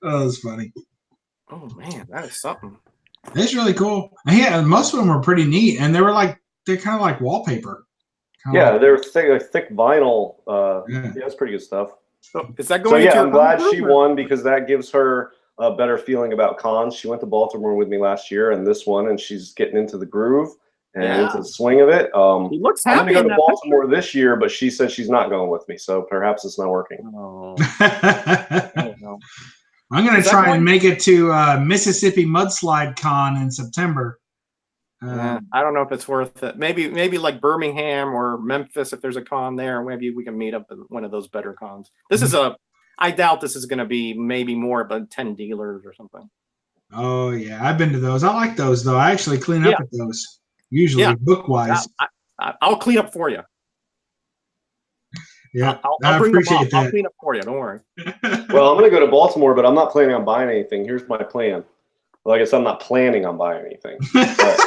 [SPEAKER 1] oh, it was funny.
[SPEAKER 2] Oh man, that is something.
[SPEAKER 1] It's really cool. And yeah, most of them were pretty neat, and they're kind of like wallpaper.
[SPEAKER 3] Yeah, they're thick vinyl.
[SPEAKER 1] Yeah.
[SPEAKER 3] Yeah, it's pretty good stuff.
[SPEAKER 2] So is that
[SPEAKER 3] So
[SPEAKER 2] going?
[SPEAKER 3] yeah, I'm glad she won, because that gives her a better feeling about cons. She went to Baltimore with me last year, and this one, and she's getting into the groove and into the swing of it.
[SPEAKER 2] He looks
[SPEAKER 3] I'm
[SPEAKER 2] happy.
[SPEAKER 3] going to go to Baltimore this year, but she said she's not going with me, so perhaps it's not working.
[SPEAKER 2] Oh, I don't know.
[SPEAKER 1] I'm going to try and make it to Mississippi Mudslide Con in September.
[SPEAKER 2] I don't know if it's worth it. Maybe like Birmingham or Memphis, if there's a con there, maybe we can meet up at one of those better cons. I doubt this is going to be maybe more of 10 dealers or something.
[SPEAKER 1] Oh yeah, I've been to those. I like those though. I actually clean up at those usually, book wise.
[SPEAKER 2] I'll clean up for you.
[SPEAKER 1] Yeah,
[SPEAKER 2] I'll bring
[SPEAKER 1] appreciate that.
[SPEAKER 2] I'll clean up for you. Don't worry.
[SPEAKER 3] Well, I'm going to go to Baltimore, but I'm not planning on buying anything. Here's my plan. Well, I guess I'm not planning on buying anything. But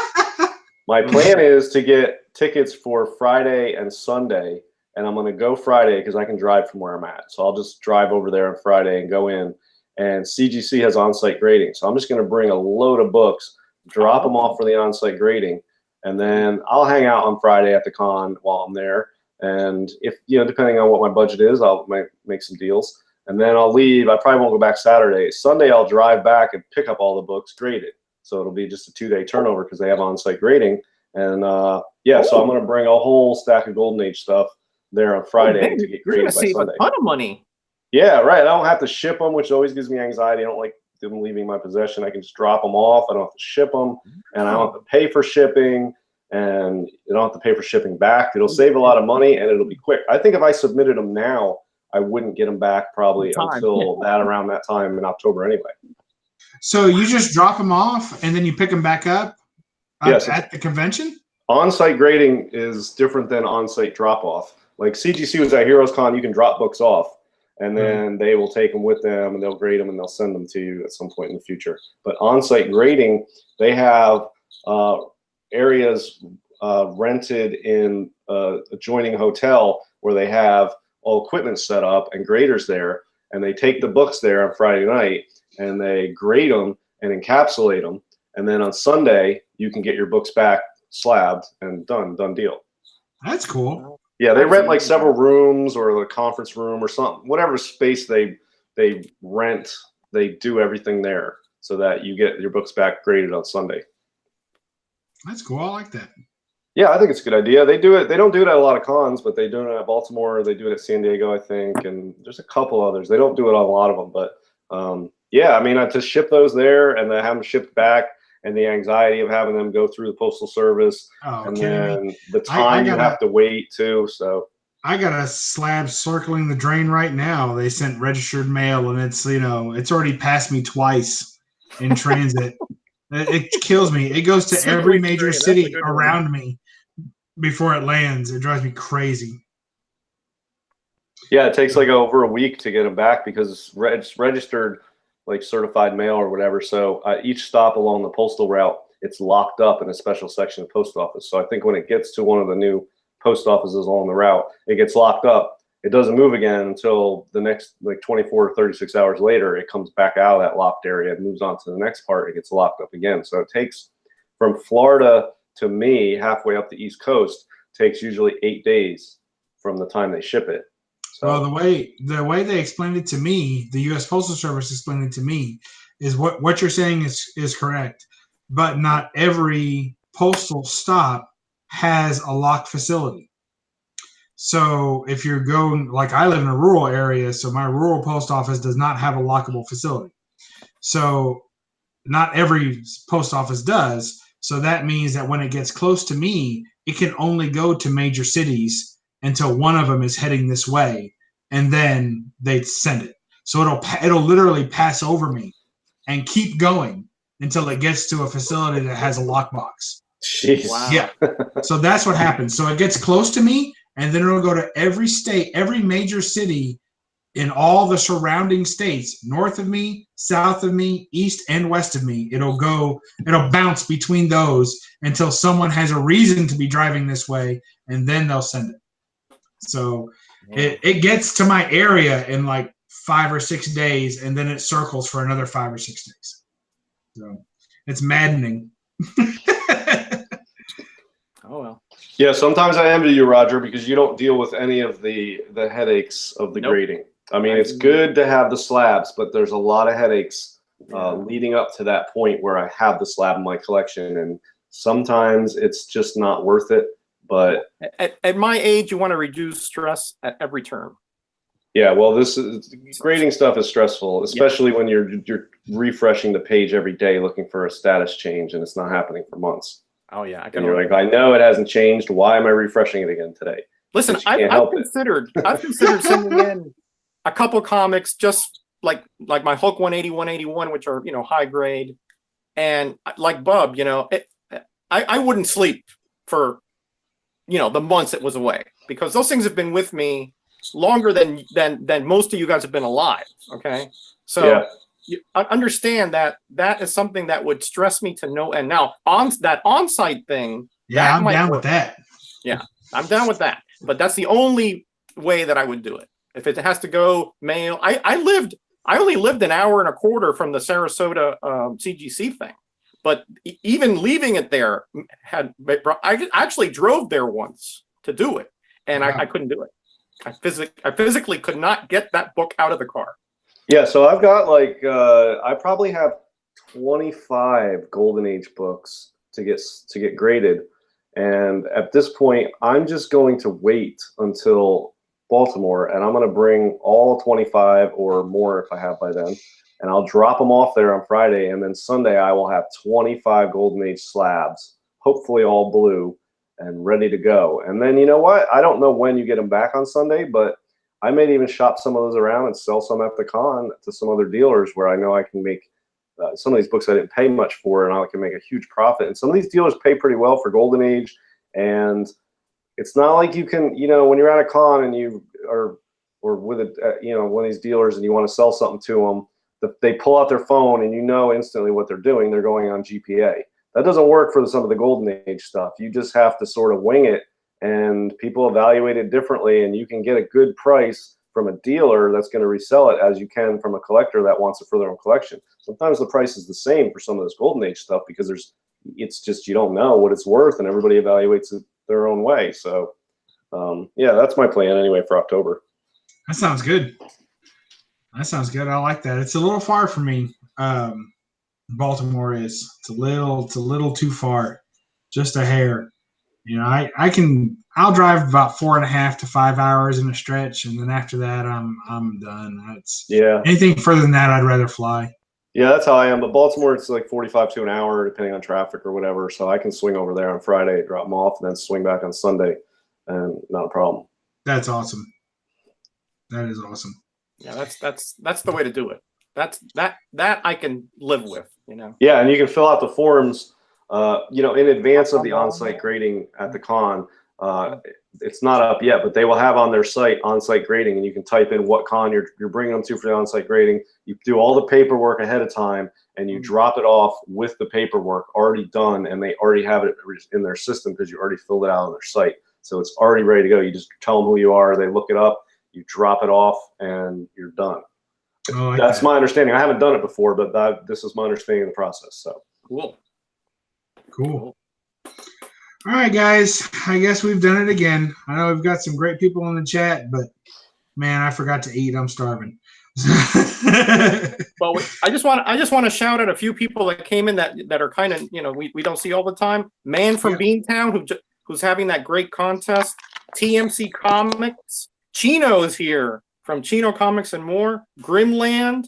[SPEAKER 3] my plan is to get tickets for Friday and Sunday, and I'm going to go Friday because I can drive from where I'm at. So I'll just drive over there on Friday and go in. And CGC has on-site grading, so I'm just going to bring a load of books, drop them off for the on-site grading, and then I'll hang out on Friday at the con while I'm there. And if depending on what my budget is, I'll make some deals, and then I'll leave. I probably won't go back Saturday. Sunday I'll drive back and pick up all the books graded. So it'll be just a 2-day turnover because they have on-site grading. And so I'm going to bring a whole stack of Golden Age stuff there on Friday to get graded by Sunday.
[SPEAKER 2] Save a ton of money.
[SPEAKER 3] Yeah, right. I don't have to ship them, which always gives me anxiety. I don't like them leaving my possession. I can just drop them off. I don't have to ship them, and I don't have to pay for shipping, and you don't have to pay for shipping back. It'll save a lot of money, and it'll be quick. I think if I submitted them now, I wouldn't get them back probably until around that time in October anyway.
[SPEAKER 1] So you just drop them off, and then you pick them back up at the convention?
[SPEAKER 3] On-site grading is different than on-site drop-off. Like CGC was at Heroes Con, you can drop books off, and then they will take them with them, and they'll grade them, and they'll send them to you at some point in the future. But on-site grading, they have areas rented in adjoining hotel where they have all equipment set up and graders there, and they take the books there on Friday night, and they grade them and encapsulate them, and then on Sunday, you can get your books back slabbed and done deal.
[SPEAKER 1] That's cool.
[SPEAKER 3] Yeah, they rent like several rooms or a conference room or something, whatever space they rent, they do everything there so that you get your books back graded on Sunday.
[SPEAKER 1] That's cool. I like that.
[SPEAKER 3] Yeah, I think it's a good idea. They do it. They don't do it at a lot of cons, but they do it at Baltimore. They do it at San Diego, I think, and there's a couple others. They don't do it on a lot of them, but yeah, I mean, to ship those there and then have them shipped back, and the anxiety of having them go through the postal service, and then the time you have to wait too. So
[SPEAKER 1] I got a slab circling the drain right now. They sent registered mail, and it's it's already passed me twice in transit. It kills me. It goes to every major city around me before it lands. It drives me crazy.
[SPEAKER 3] Yeah, it takes like over a week to get them back because it's registered like certified mail or whatever. So each stop along the postal route, it's locked up in a special section of the post office. So I think when it gets to one of the new post offices along the route, it gets locked up. It doesn't move again until the next like 24 or 36 hours later. It comes back out of that locked area and moves on to the next part. It gets locked up again. So it takes from Florida to me, halfway up the East Coast, takes usually 8 days from the time they ship it. So,
[SPEAKER 1] well, the way they explained it to me, the U.S. Postal Service explained it to me, is what you're saying is correct, but not every postal stop has a lock facility. So if you're going, like I live in a rural area, so my rural post office does not have a lockable facility. So not every post office does. So that means that when it gets close to me, it can only go to major cities until one of them is heading this way, and then they send it. So it'll literally pass over me and keep going until it gets to a facility that has a lockbox.
[SPEAKER 3] jeez.
[SPEAKER 2] Wow.
[SPEAKER 1] Yeah. So that's what happens. So it gets close to me, and then it'll go to every state, every major city in all the surrounding states, north of me, south of me, east and west of me. It'll bounce between those until someone has a reason to be driving this way, and then they'll send it. So it gets to my area in like 5 or 6 days, and then it circles for another 5 or 6 days. So it's maddening.
[SPEAKER 2] Oh well.
[SPEAKER 3] Yeah, sometimes I envy you, Roger, because you don't deal with any of the headaches of the
[SPEAKER 2] Nope.
[SPEAKER 3] grading. I mean, it's good to have the slabs, but there's a lot of headaches leading up to that point where I have the slab in my collection, and sometimes it's just not worth it. But
[SPEAKER 2] At my age, you want to reduce stress at every turn.
[SPEAKER 3] yeah, well, grading stuff is stressful, especially when you're refreshing the page every day looking for a status change, and it's not happening for months.
[SPEAKER 2] Oh yeah,
[SPEAKER 3] And you're like, I know it hasn't changed. Why am I refreshing it again today?
[SPEAKER 2] Listen, I've considered sending in a couple comics, just like my Hulk 180, 181, which are high grade, and like Bub, I wouldn't sleep for the months it was away, because those things have been with me longer than most of you guys have been alive. Okay, so.
[SPEAKER 3] Yeah.
[SPEAKER 2] You understand that is something that would stress me to no end. Now, on that on-site thing,
[SPEAKER 1] Yeah, I'm down with that.
[SPEAKER 2] Yeah, I'm down with that. But that's the only way that I would do it. If it has to go mail, I only lived an hour and a quarter from the Sarasota CGC thing. But even leaving it there, I actually drove there once to do it, and I couldn't do it. I physically could not get that book out of the car.
[SPEAKER 3] Yeah, so I've got I probably have 25 Golden Age books to get graded, and at this point, I'm just going to wait until Baltimore, and I'm going to bring all 25 or more if I have by then, and I'll drop them off there on Friday, and then Sunday I will have 25 Golden Age slabs, hopefully all blue, and ready to go. And then you know what? I don't know when you get them back on Sunday, but I may even shop some of those around and sell some at the con to some other dealers where I know I can make some of these books I didn't pay much for, and I can make a huge profit. And some of these dealers pay pretty well for Golden Age, and it's not like you can, when you're at a con and you are, or with one of these dealers and you want to sell something to them, they pull out their phone and instantly what they're doing. They're going on GPA. That doesn't work for some of the Golden Age stuff. You just have to sort of wing it, and people evaluate it differently, and you can get a good price from a dealer that's going to resell it as you can from a collector that wants it for their own collection. Sometimes the price is the same for some of this Golden Age stuff because it's just you don't know what it's worth, and everybody evaluates it their own way. So yeah, that's my plan anyway for October.
[SPEAKER 1] That sounds good. I like that. It's a little far for me. Baltimore is. It's a little too far, just a hair. I'll drive about 4.5 to 5 hours in a stretch, and then after that, I'm done. Anything further than that, I'd rather fly.
[SPEAKER 3] Yeah, that's how I am. But Baltimore, it's like 45 to an hour, depending on traffic or whatever. So I can swing over there on Friday, drop them off, and then swing back on Sunday, and not a problem.
[SPEAKER 1] That's awesome. That is awesome.
[SPEAKER 2] Yeah, that's the way to do it. That I can live with.
[SPEAKER 3] Yeah, and you can fill out the forms. In advance of the on-site grading at the con. It's not up yet, but they will have on their site on-site grading, and you can type in what con you're bringing them to for the on-site grading. You do all the paperwork ahead of time, and you drop it off with the paperwork already done, and they already have it in their system because you already filled it out on their site. So it's already ready to go. You just tell them who you are, they look it up, you drop it off, and you're done. That's my understanding. I haven't done it before, but this is my understanding of the process. So
[SPEAKER 1] Cool. All right, guys. I guess we've done it again. I know we've got some great people in the chat, but man, I forgot to eat. I'm starving.
[SPEAKER 2] Well, I just want to shout out a few people that came in that are kind of, you know, we don't see all the time. Man from Beantown who's having that great contest. TMC Comics. Chino is here from Chino Comics and More. Grimland.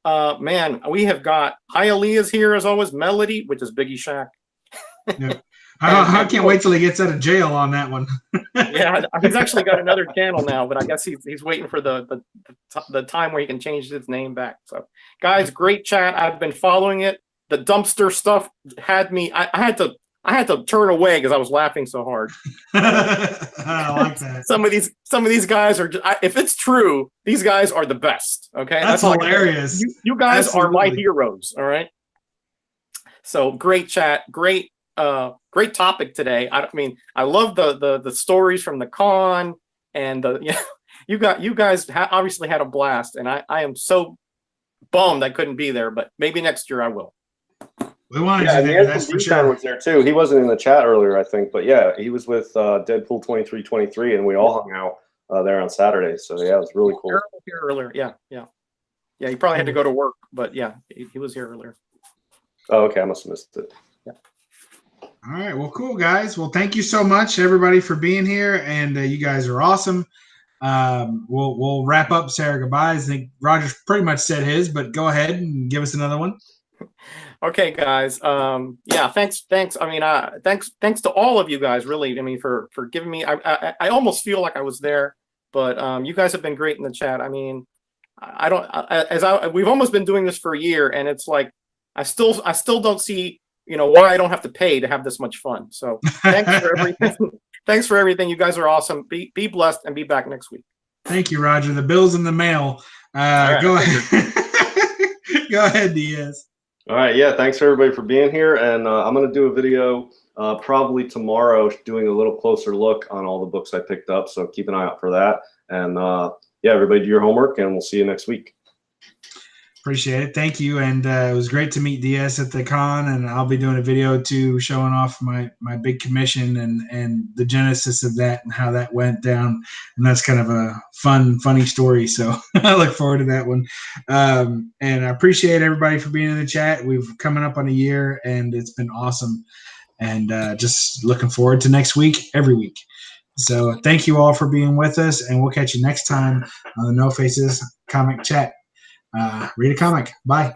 [SPEAKER 2] Man, we have got Hialeah's here as always. Melody, which is Biggie Shack.
[SPEAKER 1] Yeah. I can't wait till he gets out of jail on that one.
[SPEAKER 2] Yeah, he's actually got another channel now, but I guess he's waiting for the time where he can change his name back. So, guys, great chat. I've been following it. The dumpster stuff had me. I had to turn away because I was laughing so hard.
[SPEAKER 1] I like that.
[SPEAKER 2] Some of these guys are. If it's true, these guys are the best. Okay,
[SPEAKER 1] that's hilarious.
[SPEAKER 2] You guys
[SPEAKER 1] Absolutely.
[SPEAKER 2] are my heroes. All right. So great chat. Great topic today. I mean, I love the stories from the con, and you guys obviously had a blast, and I am so bummed I couldn't be there, but maybe next year I will.
[SPEAKER 1] We wanted you there, that's for sure.
[SPEAKER 3] Was there too. He wasn't in the chat earlier, I think, but yeah, he was with Deadpool 2323, and we all hung out there on Saturday. So yeah, it was really cool.
[SPEAKER 2] Here earlier, yeah. He probably had to go to work, but yeah, he was here earlier.
[SPEAKER 3] Oh, okay, I must have missed it.
[SPEAKER 2] Yeah.
[SPEAKER 1] All right, well, cool, guys. Well, thank you so much, everybody, for being here, and you guys are awesome. We'll wrap up, Sarah, goodbyes. I think Roger's pretty much said his, but go ahead and give us another one.
[SPEAKER 2] Okay, guys. Yeah, thanks. I mean, thanks to all of you guys, really. I mean, for giving me. I almost feel like I was there, but you guys have been great in the chat. I mean, we've almost been doing this for a year, and it's like I still don't see, you know, why I don't have to pay to have this much fun. So thanks for everything. Thanks for everything. You guys are awesome. Be blessed and be back next week.
[SPEAKER 1] Thank you, Roger. The bill's in the mail.
[SPEAKER 2] Right,
[SPEAKER 1] go ahead. Go ahead, Diaz.
[SPEAKER 3] All right. Yeah. Thanks everybody for being here. And I'm going to do a video probably tomorrow doing a little closer look on all the books I picked up. So keep an eye out for that. And yeah, everybody do your homework, and we'll see you next week.
[SPEAKER 1] Appreciate it. Thank you. And it was great to meet DS at the con, and I'll be doing a video too, showing off my big commission and the genesis of that and how that went down. And that's kind of a funny story. So I look forward to that one. And I appreciate everybody for being in the chat. We've coming up on a year, and it's been awesome. And just looking forward to next week, every week. So thank you all for being with us, and we'll catch you next time on the No Faces Comic Chat. Read a comic. Bye.